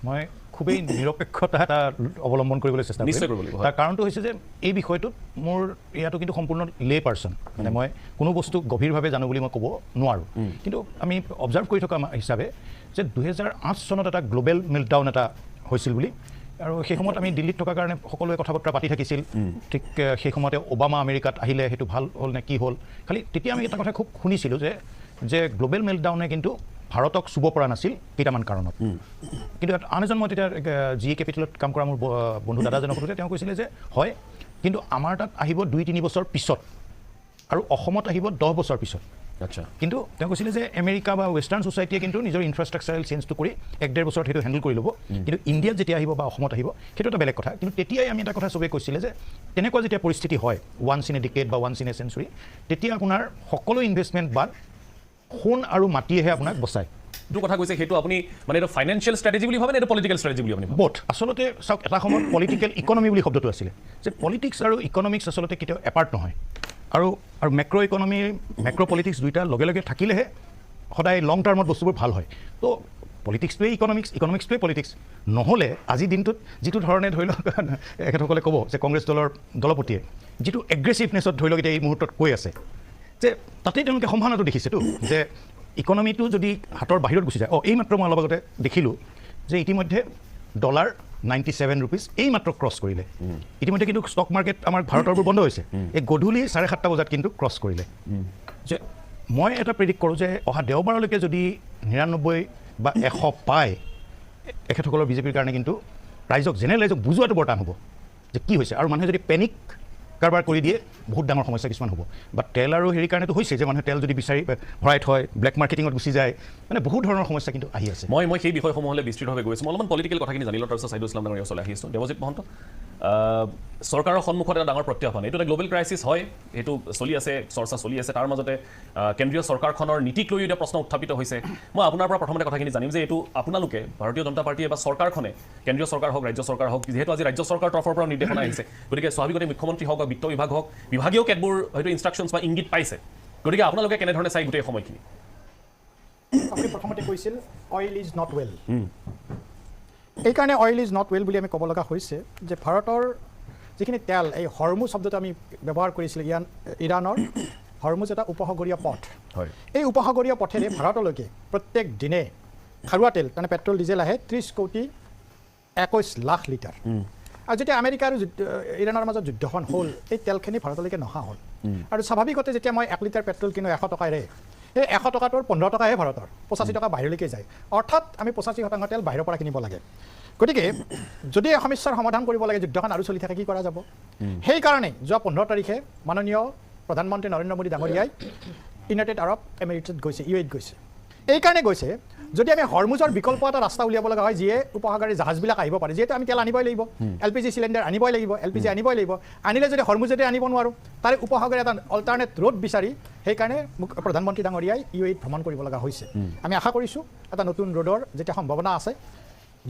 মই খুবেই নিৰপেক্ষতা এটা অৱলম্বন কৰিবলৈ চেষ্টা কৰিম। তাৰ কাৰণটো হৈছে যে এই বিষয়টোত মোৰ ইয়াতো কিন্তু সম্পূৰ্ণ লে পাৰ্চন, মানে মই কোনো বস্তু গভীৰভাৱে জানো বুলি মই ক'ব নোৱাৰোঁ। কিন্তু আমি অবজাৰ্ভ কৰি থকা হিচাপে যে 2008 চনত এটা গ্ল'বেল মেল্টডাউন এটা হৈছিল বুলি, আৰু সেই সময়ত আমি দিল্লীত থকাৰ কাৰণে সকলোৱে কথা বতৰা পাতি থাকিছিল। ঠিক সেই সময়তে অবামা আমেৰিকাত আহিলে, সেইটো ভাল হ'ল নে কি হ'ল। খালি তেতিয়া আমি এটা কথা খুব শুনিছিলোঁ যে গ্ল'বেল মেল্টডাউনে কিন্তু ভাৰতক চুব পৰা নাছিল কেইটামান কাৰণত। কিন্তু আন এজন মই তেতিয়া জি কেপিটেলত কাম কৰা মোৰ বন্ধু দাদাজনক সোধোতে তেওঁ কৈছিলে যে হয়, কিন্তু আমাৰ তাত আহিব 2-3 বছৰ পিছত আৰু অসমত আহিব 10 বছৰ পিছত। আচ্ছা, কিন্তু তেওঁ কৈছিলে যে আমেৰিকা বা ৱেষ্টাৰ্ণ ছ'চাইটিয়ে কিন্তু নিজৰ ইনফ্ৰাষ্ট্ৰাকচাৰেল চেঞ্জটো কৰি 1-1.5 বছৰত সেইটো হেণ্ডেল কৰি ল'ব, কিন্তু ইণ্ডিয়াত যেতিয়া আহিব বা অসমত আহিব সেইটো এটা বেলেগ কথা। কিন্তু তেতিয়াই আমি এটা কথা চবেই কৈছিলে যে তেনেকুৱা যেতিয়া পৰিস্থিতি হয়, ওৱান্স ইন এ ডিকেড বা ওৱান্স ইন এ চেঞ্চুৰী, তেতিয়া আপোনাৰ সকলো ইনভেষ্টমেণ্ট বাদ সোণ আৰু মাটিয়েহে আপোনাক বচায়। যিটো কথা কৈছে সেইটো আপুনি মানে এইটো ফাইনেন্সিয়েল ষ্ট্ৰেটেজি বুলি ভাবে নে এইটো পলিটিকেল ষ্ট্ৰেটেজি বুলি আপুনি ভাবে? বোথ। আচলতে চাওক, এটা সময়ত পলিটিকেল ইকনমি বুলি শব্দটো আছিলে, যে পলিটিক্স আৰু ইকনমিক্স আচলতে কেতিয়াও এপাৰ্ট নহয়। আৰু মেক্ৰ' ইকনমি মেক্ৰ' পলিটিক্স দুইটা লগে লগে থাকিলেহে সদায় লং টাৰ্মত বস্তুবোৰ ভাল হয়। তো পলিটিক্সটোৱেই ইকনমিক্সটোৱেই পলিটিক্স নহ'লে আজিৰ দিনটোত যিটো ধৰণে ধৰি লওক এখেতসকলে ক'ব যে কংগ্ৰেছ দলপতিয়ে যিটো এগ্ৰেছিভনেছত ধৰি লওক এতিয়া এই মুহূৰ্তত কৈ আছে, যে তাতেই তেওঁলোকে সম্ভাৱনাটো দেখিছেতো যে ইকনমিটো যদি হাতৰ বাহিৰত গুচি যায়। এই মাত্ৰ মই অলপ আগতে দেখিলোঁ যে ইতিমধ্যে ডলাৰ 97 ৰুপিজ এই মাত্ৰ ক্ৰছ কৰিলে। ইতিমধ্যে কিন্তু ষ্টক মাৰ্কেট আমাৰ ভাৰতৰবোৰ বন্ধ হৈছে, এই গধূলি 7:30 বজাত কিন্তু ক্ৰছ কৰিলে। যে মই এটা প্ৰেডিক্ট কৰোঁ যে অহা দেওবাৰলৈকে যদি 99 বা 100 পায়, এখেতসকলৰ বিজেপিৰ কাৰণে কিন্তু জেনেৰেল ৰাইজক বুজোৱাটো বৰ টান হ'ব যে কি হৈছে। আৰু মানুহে যদি পেনিক কাৰবাৰ কৰি দিয়ে বহুত ডাঙৰ সমস্যা কিছুমান হ'ব। বা তেল আৰু হেৰিৰ কাৰণেতো হৈছে যে মানুহে তেল যদি বিচাৰি ভৰাই থয়, ব্লেক মাৰ্কেটিঙত গুচি যায়, মানে বহুত ধৰণৰ সমস্যা কিন্তু আহি আছে। মই সেই বিষয়সমূহলৈ বিস্তৃতভাৱে গৈছোঁ। মই অলপমান পলিটিকেল কথাখিনি জানি লওঁ, তাৰপিছত ছাইদুল ইছলাম ডাঙৰীয়া ওচৰলৈ আহি আছোঁ। দেৱজিৎ মহন্ত, চৰকাৰৰ সন্মুখত এটা ডাঙৰ প্ৰত্যাহ্বান, এইটো এটা গ্ল'বেল ক্ৰাইচিছ হয়, সেইটো চলি আছে, চৰ্চা চলি আছে। তাৰ মাজতে কেন্দ্ৰীয় চৰকাৰখনৰ নীতিক লৈও এতিয়া প্ৰশ্ন উত্থাপিত হৈছে। মই আপোনাৰ পৰা প্ৰথমতে কথাখিনি জানিম যে এইটো আপোনালোকে ভাৰতীয় জনতা পাৰ্টীয়ে বা চৰকাৰখনে, কেন্দ্ৰীয় চৰকাৰ হওক ৰাজ্য চৰকাৰ হওক, যিহেতু আজি ৰাজ্য চৰকাৰৰ তৰফৰ পৰা নিৰ্দেশনা আহিছে, গতিকে স্বাভাৱিকতে মুখ্যমন্ত্ৰী হওক বা বিত্ত বিভাগ হওক, বিভাগীয় কেতবোৰ হয়তো ইনষ্ট্ৰাকশ্যনছ বা ইংগিত পাইছে। গতিকে আপোনালোকে কেনেধৰণে চাই গোটেই সময়খিনি? আপুনি প্ৰথমতে কৈছিল অইল ইজ নট ৱেল। এইকাৰণে অইল ইজ নট ৱেল বুলি আমি ক'ব লগা হৈছে যে ভাৰতৰ যিখিনি তেল, এই হৰমুজ শব্দটো আমি ব্যৱহাৰ কৰিছিলোঁ, ইৰাণৰ হৰমুজ এটা উপসাগৰীয় পথ। হয়। এই উপসাগৰীয় পথেৰে ভাৰতলৈকে প্ৰত্যেক দিনে খাৰুৱা তেল, তাৰমানে পেট্ৰল ডিজেল আহে 30 কোটি 21 লাখ লিটাৰ। আৰু যেতিয়া আমেৰিকা আৰু ইৰাণৰ মাজত যুদ্ধখন হ'ল, এই তেলখিনি ভাৰতলৈকে নহা হ'ল। আৰু স্বাভাৱিকতে যেতিয়া মই 1 লিটাৰ পেট্ৰল কিনো 100 টকাৰে, সেই 100 টকাটোৰ 15 টকাহে ভাৰতৰ, 85 টকা বাহিৰলৈকে যায়। অৰ্থাৎ আমি 85% তেল বাহিৰৰ পৰা কিনিব লাগে। গতিকে যদি এই সমস্যাৰ সমাধান কৰিব লাগে, যুদ্ধখন আৰু চলি থাকে, কি কৰা যাব? সেইকাৰণে যোৱা 15 তাৰিখে মাননীয় প্ৰধানমন্ত্ৰী নৰেন্দ্ৰ মোদী ডাঙৰীয়াই ইউনাইটেড আৰব এমিৰেটছত গৈছে, UAEত গৈছে। এইকাৰণে গৈছে যদি আমি হৰমুজৰ বিকল্প এটা ৰাস্তা উলিয়াব লগা হয়, যিয়ে উপসাগৰীয় জাহাজবিলাক আহিব পাৰে, যিহেতু আমি তেল আনিবই লাগিব, LPG চিলিণ্ডাৰ আনিবই লাগিব, LPG আনিবই লাগিব। আনিলে যদি হৰমুজেদি আনিব নোৱাৰোঁ, তাৰে উপসাগৰীয় এটা অল্টাৰনেট ৰোড বিচাৰি সেইকাৰণে প্ৰধানমন্ত্ৰী ডাঙৰীয়াই UAEত ভ্ৰমণ কৰিব লগা হৈছে। আমি আশা কৰিছোঁ এটা নতুন ৰোডৰ যেতিয়া সম্ভাৱনা আছে,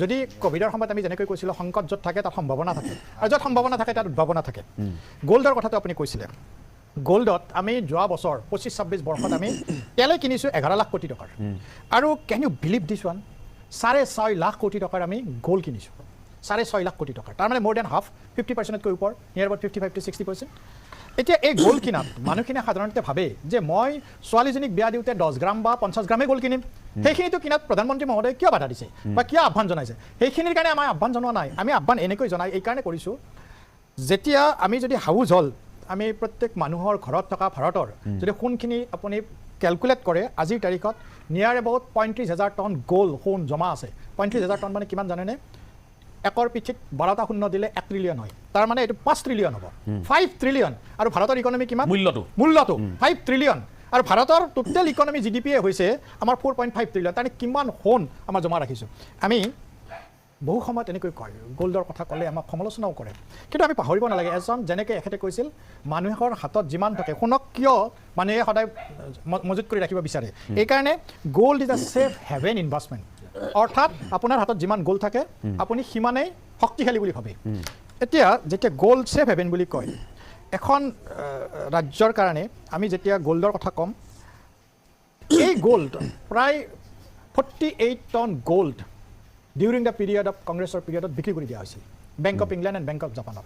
যদি ক'ভিডৰ সময়ত আমি যেনেকৈ কৈছিলোঁ সংকট য'ত থাকে তাত সম্ভাৱনা থাকে, আৰু য'ত সম্ভাৱনা থাকে তাত উদ্ভাৱনা থাকে। গ'ল্ডৰ কথাটো আপুনি কৈছিলে, গ'ল্ডত আমি যোৱা বছৰ 25-26 বৰ্ষত আমি তেলে কিনিছোঁ 11 লাখ কোটি টকাৰ। আৰু can you believe this one, 6.5 lakh কোটি টকাৰ আমি গ'ল্ড কিনিছোঁ, 6.5 লাখ কোটি টকাৰ, তাৰমানে মোৰ দেন হাফ, 50%তকৈ ওপৰ, নিয়াৰ এবাউট 55 to 60%। এতিয়া এই গ'ল্ড কিনাত মানুহখিনিয়ে সাধাৰণতে ভাবে যে মই ছোৱালীজনীক বিয়া দিওঁতে 10 গ্ৰাম বা 50 গ্ৰামেই গ'ল্ড কিনিম, সেইখিনিতো কিনাত প্ৰধানমন্ত্ৰী মহোদয়ে কিয় বাধা দিছে বা কিয় আহ্বান জনাইছে? সেইখিনিৰ কাৰণে আমাৰ আহ্বান জনোৱা নাই। আমি আহ্বান এনেকৈ জনাই এইকাৰণে কৰিছোঁ, যেতিয়া আমি যদি হাউজ হ'ল, আমি প্ৰত্যেক মানুহৰ ঘৰত থকা ভাৰতৰ যদি সোণখিনি আপুনি কেলকুলেট কৰে, আজিৰ তাৰিখত নিয়াৰ এবাউট 35,000 টন গ'ল্ড সোণ জমা আছে। 35,000 টন মানে কিমান জানেনে? একৰ পিঠিত 12টা শূন্য দিলে 1 ট্ৰিলিয়ন হয়, তাৰমানে এইটো 5 ট্ৰিলিয়ন হ'ব, 5 ট্ৰিলিয়ন। আৰু ভাৰতৰ ইকনমি কিমান? মূল্যটো 5 ট্ৰিলিয়ন। আৰু ভাৰতৰ টোটেল ইকনমি GDP হৈছে আমাৰ 4.5 ট্ৰিলিয়ন। তাৰমানে কিমান সোণ আমাৰ জমা ৰাখিছোঁ। আমি বহু সময়ত এনেকৈ কয়, গ'ল্ডৰ কথা ক'লে আমাক সমালোচনাও কৰে, কিন্তু আমি পাহৰিব নালাগে, এজন যেনেকৈ এখেতে কৈছিল মানুহৰ হাতত যিমান থাকে, সোণক কিয় মানুহে সদায় মজুত কৰি ৰাখিব বিচাৰে? এইকাৰণে gold is a safe haven investment. অৰ্থাৎ আপোনাৰ হাতত যিমান গ'ল্ড থাকে আপুনি সিমানেই শক্তিশালী বুলি ভাবে। এতিয়া যেতিয়া গ'ল্ড ছেফ হেভেন বুলি কয়, এখন ৰাজ্যৰ কাৰণে আমি যেতিয়া গ'ল্ডৰ কথা ক'ম, এই গ'ল্ড প্ৰায় 48 ton gold during the period of কংগ্ৰেছৰ পিৰিয়ডত বিক্ৰী কৰি দিয়া হৈছিল bank of England and bank of জাপানত।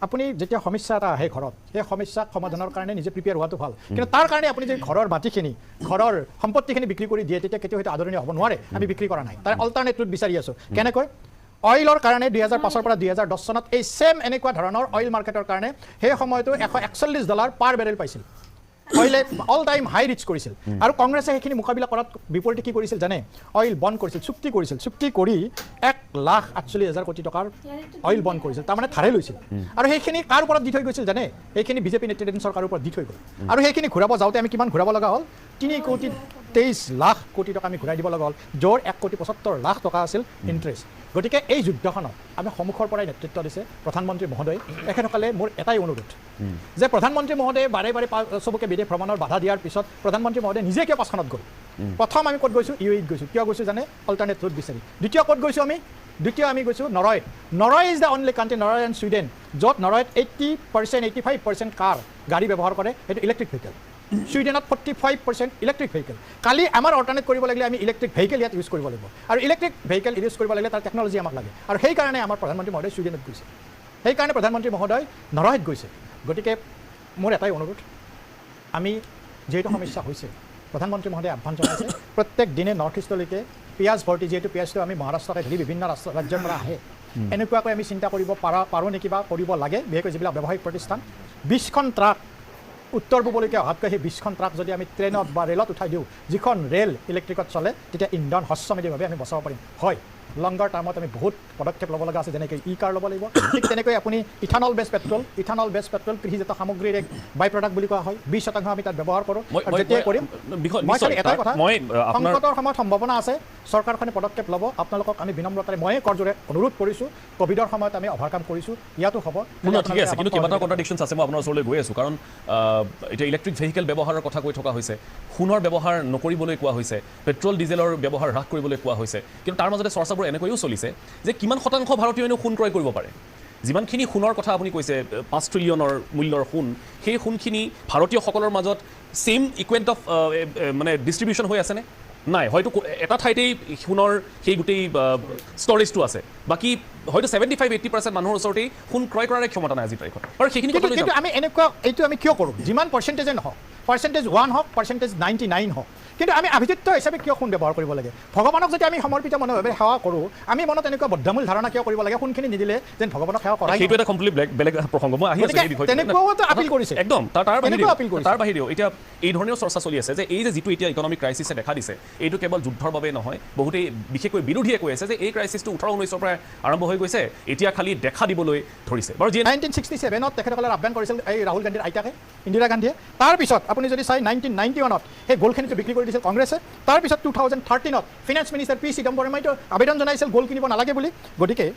আপুনি যেতিয়া সমস্যা এটা আহে ঘৰত, সেই সমস্যাক সমাধানৰ কাৰণে নিজে প্ৰিপেয়াৰ হোৱাটো ভাল, কিন্তু তাৰ কাৰণে আপুনি যদি ঘৰৰ মাটিখিনি, ঘৰৰ সম্পত্তিখিনি বিক্ৰী কৰি দিয়ে, তেতিয়া কেতিয়াও হয়তো আদৰণীয় হ'ব নোৱাৰে। আমি বিক্ৰী কৰা নাই, তাৰ অল্টাৰনেট ৰুট বিচাৰি আছোঁ। কেনেকৈ? অইলৰ কাৰণে 2005 পৰা 2010 চনত এই ছেম এনেকুৱা ধৰণৰ অইল মাৰ্কেটৰ কাৰণে সেই সময়তো $141 পাৰ বেৰেল পাইছিল। অইলে অল টাইম হাই ৰিচ কৰিছিল। আৰু কংগ্ৰেছে সেইখিনি মোকাবিলা কৰাত বিপৰীতে কি কৰিছিল জানে? অইল বন্ধ কৰিছিল, চুক্তি কৰিছিল। চুক্তি কৰি 1,48,000 কোটি টকাৰ অইল বন্ধ কৰিছিল, তাৰমানে ধাৰে লৈছিল। আৰু সেইখিনি কাৰ ওপৰত দি থৈ গৈছিল জানে? সেইখিনি বিজেপি নেতৃত্বাধীন চৰকাৰৰ ওপৰত দি থৈ গ'ল। আৰু সেইখিনি ঘূৰাব যাওঁতে আমি কিমান ঘূৰাব লগা হ'ল? 3,23 লাখ কোটি টকা আমি ঘূৰাই দিব লগা হ'ল, য'ৰ 1,75 লাখ টকা আছিল ইণ্টাৰেষ্ট। গতিকে এই যুদ্ধখনত আমি সন্মুখৰ পৰাই নেতৃত্ব দিছে প্ৰধানমন্ত্ৰী মহোদয়। তেখেতসকলে মোৰ এটাই অনুৰোধ যে প্ৰধানমন্ত্ৰী মহোদয়ে বাৰে বাৰে চবকে বিদেশ ভ্ৰমণৰ বাধা দিয়াৰ পিছত প্ৰধানমন্ত্ৰী মহোদয়ে নিজে কিয় পাঁচখনত গ'ল? প্ৰথম আমি ক'ত গৈছোঁ? UAEত গৈছোঁ। কিয় গৈছোঁ জানে? অল্টাৰনেট ৰুট বিচাৰি। দ্বিতীয় ক'ত গৈছোঁ আমি? দ্বিতীয় আমি গৈছোঁ Norway. Norway is the only country, Norway and Sweden, য'ত নৰৱেত 80%, 85% গাড়ী ব্যৱহাৰ কৰে, সেইটো ইলেক্ট্ৰিক ভেহিকেল। ছুইডেনত 45% ইলেক্ট্ৰিক ভেহিকেল। কালি আমাৰ অল্টাৰনেট কৰিব লাগিলে আমি ইলেক্ট্ৰিক ভেহিকেল ইয়াত ইউজ কৰিব লাগিব, আৰু ইলেক্ট্ৰিক ভেহিকেল ইউজ কৰিব লাগিলে তাৰ টেকন'লজি আমাক লাগে। আৰু সেইকাৰণে আমাৰ প্ৰধানমন্ত্ৰী মহোদয় ছুইডেনত গৈছে, সেইকাৰণে প্ৰধানমন্ত্ৰী মহোদয় নৰৱেত গৈছে। গতিকে মোৰ এটাই অনুৰোধ, আমি যিহেতু সমস্যা হৈছে, প্ৰধানমন্ত্ৰী মহোদয়ে আহ্বান জনাইছে প্ৰত্যেক দিনে নৰ্থ ইষ্টলৈকে পিঁয়াজ ভৰ্তি, যিহেতু পিঁয়াজটো আমি মহাৰাষ্ট্ৰকে ধৰি বিভিন্ন ৰাজ্যৰ পৰা আহে, এনেকুৱাকৈ আমি চিন্তা কৰিব পাৰোঁ নেকি বা কৰিব লাগে। বিশেষকৈ যিবিলাক ব্যৱসায়িক প্ৰতিষ্ঠান, 20খন ট্ৰাক উত্তৰ পূবলৈকে অহাতকৈ সেই 20খন ট্ৰাক যদি আমি ট্ৰেইনত বা ৰেলত উঠাই দিওঁ, যিখন ৰেল ইলেক্ট্ৰিকত চলে, তেতিয়া ইন্ধন হ্ৰস্বমেধীভাৱে আমি বচাব পাৰিম। হয়, লংগাৰ টাৰ্মত আমি বহুত পদক্ষেপ ল'ব লগা আছে, যেনেকৈ ই-কাৰ ল'ব লাগিব। ঠিক তেনেকৈ আপুনি ইথানল বেছ পেট্ৰল কৃষিজাত সামগ্ৰীৰ এক বাই প্ৰডাক্ট বুলি কোৱা হয়, 20% আমি তাত ব্যৱহাৰ কৰোঁ। যেতিয়াই কৰিম, মই খালি এটাই কথা, সংকটৰ সময়ত সম্ভাৱনা আছে, চৰকাৰখনে পদক্ষেপ ল'ব। আপোনালোকক আমি বিনম্ৰতাৰে ময়ে কৰজোৰে অনুৰোধ কৰিছোঁ, ক'ভিডৰ সময়ত আমি অভাৰকাম কৰিছোঁ, ইয়াতো হ'ব। ঠিক আছে, কিন্তু কেইবাটাও কণ্ট্ৰাডিকশ্যনছ আছে, মই আপোনাৰ ওচৰলৈ গৈ আছোঁ। কাৰণ এতিয়া ইলেক্ট্ৰিক ভেহিকেল ব্যৱহাৰৰ কথা কৈ থকা হৈছে, সোণৰ ব্যৱহাৰ নকৰিবলৈ কোৱা হৈছে, পেট্ৰল ডিজেলৰ ব্যৱহাৰ হ্ৰাস কৰিবলৈ কোৱা হৈছে, কিন্তু তাৰ মাজতে চৰ্চাবোৰ এনেকৈও চলিছে যে কিমান শতাংশ ভাৰতীয় এনেও সোণ ক্ৰয় কৰিব পাৰে। যিমানখিনি সোণৰ কথা আপুনি কৈছে, 5 ট্ৰিলিয়নৰ মূল্যৰ সোণ, সেই সোণখিনি ভাৰতীয়সকলৰ মাজত ছেইম ইকুৱেণ্ট অফ মানে ডিষ্ট্ৰিবিউশ্যন হৈ আছেনে? নাই হয়তো এটা ঠাইতেই সোণৰ সেই গোটেই ষ্টৰেজটো আছে বাকী হয়তো 75-80% মানুহৰ ওচৰতেই সোণ ক্ৰয় কৰাৰ ক্ষমতা নাই আজি তাৰিখত আৰু সেইখিনি কথা কিন্তু আমি এনেকুৱা এইটো আমি কিয় কৰোঁ যিমান পাৰ্চেণ্টেজে নহওক পাৰ্চেণ্টেজ 1 হওক পাৰ্চেণ্টেজ 99 হওক কিন্তু আমি আভিজাত্য হিচাপে কিয় সোণ ব্যৱহাৰ কৰিব লাগে ভগৱানক যদি আমি সমৰ্পিত মনোভাৱে সেৱা কৰোঁ আমি মনত এনেকুৱা বদ্ধমূল ধাৰণা কিয় কৰিব লাগে সোণখিনি নিদিলে যেন ভগৱানক সেৱা কৰা সেইটো এটা কমপ্লিট বেলেগ প্ৰসংগ মই আহি আছোঁ এই বিষয়টো তেনেকুৱাও আপিল কৰিছে একদম তাৰ বাহিৰেও এতিয়া এই ধৰণৰ চৰ্চা চলি আছে যে এই যে যিটো এতিয়া ইকনমিক ক্ৰাইচিছে দেখা দিছে এইটো কেৱল যুদ্ধৰ বাবে নহয় বহুতেই বিশেষকৈ বিৰোধীয়ে কৈ আছে যে এই ক্ৰাইচিছটো 18-19ৰ পৰা আৰম্ভ হৈ গৈছে এতিয়া খালি দেখা দিবলৈ ধৰিছে বাৰু যি 1967ত তেখেতসকলে আহ্বান কৰিছিল এই ৰাহুল গান্ধীৰ আইতাকে ইন্দিৰা গান্ধীয়ে তাৰপিছত আপুনি যদি চাই 1991ত সেই গ'লখিনিটো বিক্ৰী কৰি দিছিল কংগ্ৰেছে তাৰপিছত 2013ত ফিনান্স মিনিষ্টাৰ পি চিদম্বৰমে আবেদন জনাইছিল গ'ল কিনিব নালাগে বুলি গতিকে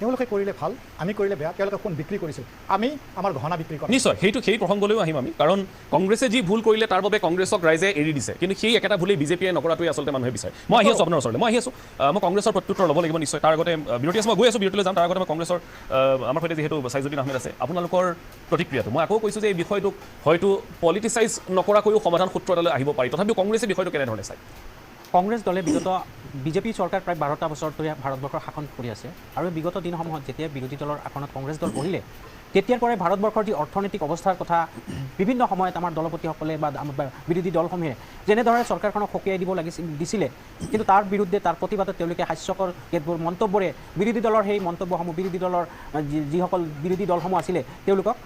তেওঁলোকে কৰিলে ভাল আমি কৰিলে বেয়া তেওঁলোকে সোণ বিক্ৰী কৰিছিল আমি আমাৰ গহনা বিক্ৰী কৰা নিশ্চয় সেই প্ৰসংগলৈও আহিম আমি কাৰণ কংগ্ৰেছে যি ভুল কৰিলে তাৰ বাবে কংগ্ৰেছক ৰাইজে এৰি দিছে কিন্তু সেই একেটা ভুলেই বিজেপিয়ে নকৰাটোৱে আচলতে মানুহে বিচাৰে মই আহি আছোঁ আপোনাৰ ওচৰলৈ মই কংগ্ৰেছৰ প্ৰত্যুত্তৰ ল'ব লাগিব নিশ্চয় তাৰ আগতে বিৰতি আছে মই গৈ আছোঁ বিৰতিলৈ যাম তাৰ আগতে মই কংগ্ৰেছৰ আমাৰ সৈতে যিহেতু ছাইজুদ্দিন আহমেদ আছে আপোনালোকৰ প্ৰতিক্ৰিয়াটো মই আকৌ কৈছোঁ যে এই বিষয়টোক হয়তো পলিটিচাইজ নকৰাকৈও সমাধান সূত্ৰ এটালৈ আহিব পাৰি তথাপিও কংগ্ৰেছে বিষয়টো কেনেধৰণে চায় কংগ্ৰেছ দলে বিগত বিজেপি চৰকাৰ প্ৰায় 12টা বছৰ ধৰি ভাৰতবৰ্ষৰ শাসন কৰি আছে আৰু বিগত দিনসমূহত যেতিয়া বিৰোধী দলৰ আসনত কংগ্ৰেছ দল বহিলে তেতিয়াৰ পৰাই ভাৰতবৰ্ষৰ যি অৰ্থনৈতিক অৱস্থাৰ কথা বিভিন্ন সময়ত আমাৰ দলপতিসকলে বা বিৰোধী দলসমূহে যেনেদৰে চৰকাৰখনক সকীয়াই দিব দিছিলে কিন্তু তাৰ বিৰুদ্ধে তাৰ প্ৰতিবাদত তেওঁলোকে হাস্যকৰ কেতবোৰ মন্তব্যৰে বিৰোধী দলৰ সেই মন্তব্যসমূহ বিৰোধী দলৰ যিসকল বিৰোধী দলসমূহ আছিলে তেওঁলোকক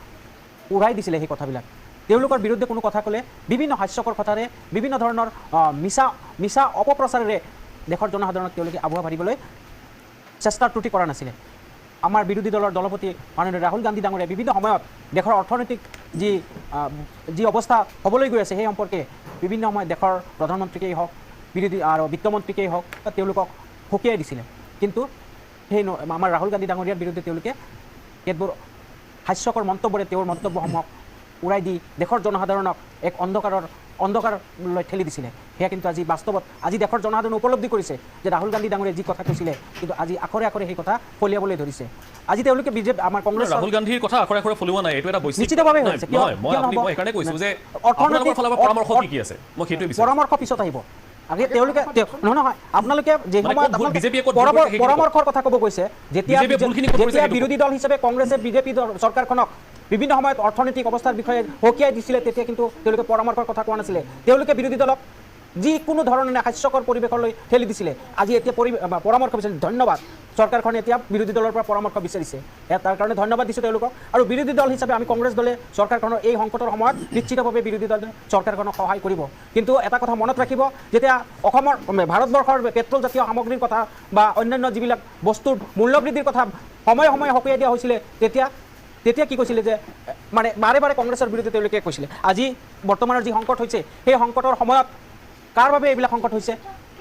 উৰাই দিছিলে সেই কথাবিলাক তেওঁলোকৰ বিৰুদ্ধে কোনো কথা ক'লে বিভিন্ন হাস্যকৰ কথাৰে বিভিন্ন ধৰণৰ মিছা অপপ্ৰচাৰেৰে দেশৰ জনসাধাৰণক তেওঁলোকে আবুৱা ভাৰিবলৈ চেষ্টাৰ ত্ৰুটি কৰা নাছিলে আমাৰ বিৰোধী দলৰ দলপতি মাননীয় ৰাহুল গান্ধী ডাঙৰীয়াই বিভিন্ন সময়ত দেশৰ অৰ্থনৈতিক যি অৱস্থা হ'বলৈ গৈ আছে সেই সম্পৰ্কে বিভিন্ন সময়ত দেশৰ প্ৰধানমন্ত্ৰীকেই হওক বিৰোধী আৰু বিত্তমন্ত্ৰীকেই হওক তেওঁলোকক সকীয়াই দিছিলে কিন্তু সেই আমাৰ ৰাহুল গান্ধী ডাঙৰীয়াৰ বিৰুদ্ধে তেওঁলোকে কেতবোৰ হাস্যকৰ মন্তব্যৰে তেওঁৰ মন্তব্যসমূহক উৰাই দি দেশৰ জনসাধাৰণক এক অন্ধকাৰলৈ ঠেলি দিছিলে সেয়া কিন্তু আজি বাস্তৱত আজি দেশৰ জনসাধাৰণে উপলব্ধি কৰিছে যে ৰাহুল গান্ধী ডাঙৰীয়াই যি কথা কৈছিলে কিন্তু আজি আখৰে আখৰে সেই কথা ফলিয়াবলৈ ধৰিছে আজি তেওঁলোকে বিজেপি আমাৰ কংগ্ৰেছ ৰাহুল গান্ধীৰ কথা আখৰে আখৰে ফলিওৱা নাই এইটো এটা নিশ্চিতভাৱে হৈছে মই সেইকাৰণে কৈছোঁ যে আপোনালোকৰ ফালৰ পৰা পৰামৰ্শ কি আছে মই সেইটোৱে বিচাৰোঁ পৰামৰ্শ পিছত আহিব আগে তেওঁলোকে নহয় আপোনালোকে যে সময়ত পৰামৰ্শৰ কথা ক'ব কৈছে যেতিয়া বিৰোধী দল হিচাপে কংগ্ৰেছে বিজেপি চৰকাৰখনক বিভিন্ন সময়ত অৰ্থনৈতিক অৱস্থাৰ বিষয়ে সকীয়াই দিছিলে তেতিয়া কিন্তু তেওঁলোকে পৰামৰ্শৰ কথা কোৱা নাছিলে তেওঁলোকে বিৰোধী দলক যিকোনো ধৰণে হাস্যকৰ পৰিৱেশলৈ ঠেলি দিছিলে আজি এতিয়া পৰামৰ্শ বিচাৰিছে ধন্যবাদ চৰকাৰখনে এতিয়া বিৰোধী দলৰ পৰা পৰামৰ্শ বিচাৰিছে তাৰ কাৰণে ধন্যবাদ দিছোঁ তেওঁলোকক আৰু বিৰোধী দল হিচাপে আমি কংগ্ৰেছ দলে চৰকাৰখনৰ এই সংকটৰ সময়ত নিশ্চিতভাৱে বিৰোধী দলে চৰকাৰখনক সহায় কৰিব কিন্তু এটা কথা মনত ৰাখিব যেতিয়া অসমৰ ভাৰতবৰ্ষৰ পেট্ৰল জাতীয় সামগ্ৰীৰ কথা বা অন্যান্য যিবিলাক বস্তুৰ মূল্যবৃদ্ধিৰ কথা সময়ে সময়ে সকীয়াই দিয়া হৈছিলে তেতিয়া কি কৈছিলে যে মানে বাৰে বাৰে কংগ্ৰেছৰ বিৰুদ্ধে তেওঁলোকে কৈছিলে আজি বৰ্তমানৰ যি সংকট হৈছে সেই সংকটৰ সময়ত কাৰ বাবে এইবিলাক সংকট হৈছে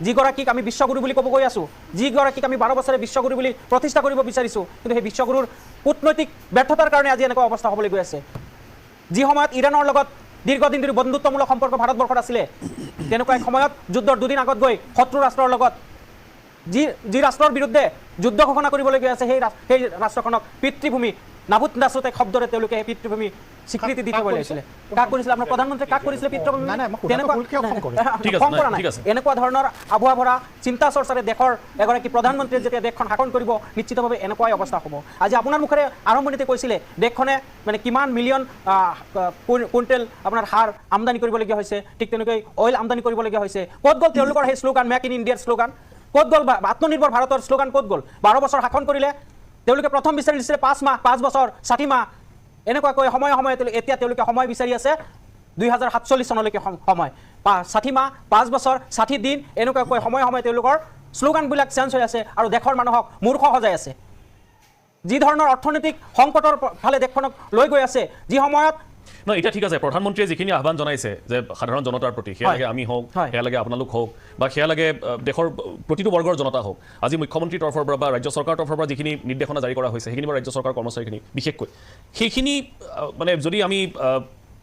যিগৰাকীক আমি বিশ্বগুৰু বুলি ক'ব গৈ আছোঁ যিগৰাকীক আমি 12 বছৰে বিশ্বগুৰু বুলি প্ৰতিষ্ঠা কৰিব বিচাৰিছোঁ কিন্তু সেই বিশ্বগুৰুৰ কূটনৈতিক ব্যৰ্থতাৰ কাৰণে আজি এনেকুৱা অৱস্থা হ'বলৈ গৈ আছে যি সময়ত ইৰাণৰ লগত দীৰ্ঘদিন ধৰি বন্ধুত্বমূলক সম্পৰ্ক ভাৰতবৰ্ষত আছিলে তেনেকুৱা এক সময়ত যুদ্ধৰ দুদিন আগত গৈ শত্ৰু ৰাষ্ট্ৰৰ লগত যি ৰাষ্ট্ৰৰ বিৰুদ্ধে যুদ্ধ ঘোষণা কৰিবলগীয়া আছে সেই ৰাষ্ট্ৰখনক পিতৃভূমি নাবুত নাচতে শব্দৰে তেওঁলোকে এই পিতৃভূমি স্বীকৃতি দি থ'ব লাগিছিলে কাক কৰিছিলে আপোনাৰ প্ৰধানমন্ত্ৰী কাক কৰিছিলে পিতৃভূমি এনেকুৱা ধৰণৰ আবহাৱা ভৰা চিন্তা চৰ্চাৰে দেশৰ এগৰাকী প্ৰধানমন্ত্ৰীয়ে যেতিয়া দেশখন শাসন কৰিব নিশ্চিতভাৱে এনেকুৱাই অৱস্থা হ'ব আজি আপোনাৰ মুখেৰে আৰম্ভণিতে কৈছিলে দেশখনে মানে কিমান মিলিয়ন কুইণ্টেল আপোনাৰ সাৰ আমদানি কৰিবলগীয়া হৈছে ঠিক তেনেকৈ অইল আমদানি কৰিবলগীয়া হৈছে ক'ত গ'ল তেওঁলোকৰ সেই শ্লোগান মেক ইন ইণ্ডিয়াৰ শ্লোগান ক'ত গ'ল আত্মনিৰ্ভৰ ভাৰতৰ শ্লোগান ক'ত গ'ল 12 বছৰ শাসন কৰিলে তেওঁলোকে প্ৰথম বিচাৰি দিছিলে 5 বছৰ 60 মাহ এনেকুৱাকৈ সময়ে এতিয়া তেওঁলোকে সময় বিচাৰি আছে 2047 চনলৈকে সময় 60 মাহ 5 বছৰ 60 দিন এনেকুৱাকৈ সময়ে তেওঁলোকৰ শ্লোগানবিলাক চেঞ্জ হৈ আছে আৰু দেশৰ মানুহক মূৰ্খ সজাই আছে যি ধৰণৰ অৰ্থনৈতিক সংকটৰ ফালে দেশখনক লৈ গৈ আছে যি সময়ত নহয় এতিয়া ঠিক আছে প্ৰধানমন্ত্ৰীয়ে যিখিনি আহ্বান জনাইছে যে সাধাৰণ জনতাৰ প্ৰতি সেয়া লাগে আমি হওক সেয়া লাগে আপোনালোক হওক বা সেয়া লাগে দেশৰ প্ৰতিটো বৰ্গৰ জনতা হওক আজি মুখ্যমন্ত্ৰীৰ তৰফৰ পৰা বা ৰাজ্য চৰকাৰৰ তৰফৰ পৰা যিখিনি নিৰ্দেশনা জাৰি কৰা হৈছে সেইখিনি বা ৰাজ্য চৰকাৰৰ কৰ্মচাৰীখিনি বিশেষকৈ সেইখিনি মানে যদি আমি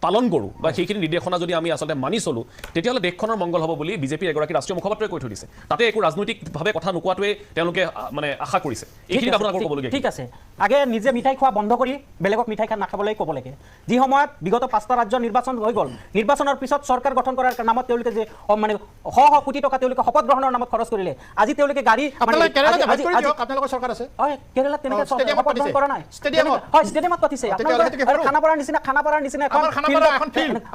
পালন কৰোঁ বা সেইখিনি নিৰ্দেশনা যদি আমি আচলতে মানি চলোঁ তেতিয়াহ'লে দেশখনৰ মংগল হ'ব বুলি বিজেপিৰ এগৰাকী ৰাষ্ট্ৰীয় মুখপাত্ৰই কৈ থৈ দিছে তাতে একো ৰাজনৈতিকভাৱে কথা নোকোৱাটোৱে তেওঁলোকে মানে আশা কৰিছে এইখিনি আপোনালোকৰ ক'বলগীয়া ঠিক আছে আগে নিজে মিঠাই খোৱা বন্ধ কৰি বেলেগক মিঠাই নাখাবলৈ ক'ব লাগে। যি সময়ত বিগত 5টা ৰাজ্যৰ নিৰ্বাচন হৈ গ'ল, নিৰ্বাচনৰ পিছত চৰকাৰ গঠন কৰাৰ নামত তেওঁলোকে যে মানে শ কোটি টকা তেওঁলোকে শপত গ্ৰহণৰ নামত খৰচ কৰিলে, আজি তেওঁলোকে গাড়ী আপোনালোকৰ চৰকাৰ আছে হয় কেৰালাত তেনেকৈ শপত গ্ৰহণ কৰা নাই। ষ্টেডিয়ামত হয় ষ্টেডিয়ামত পাতিছে, খানাপাৰাৰ নিচিনা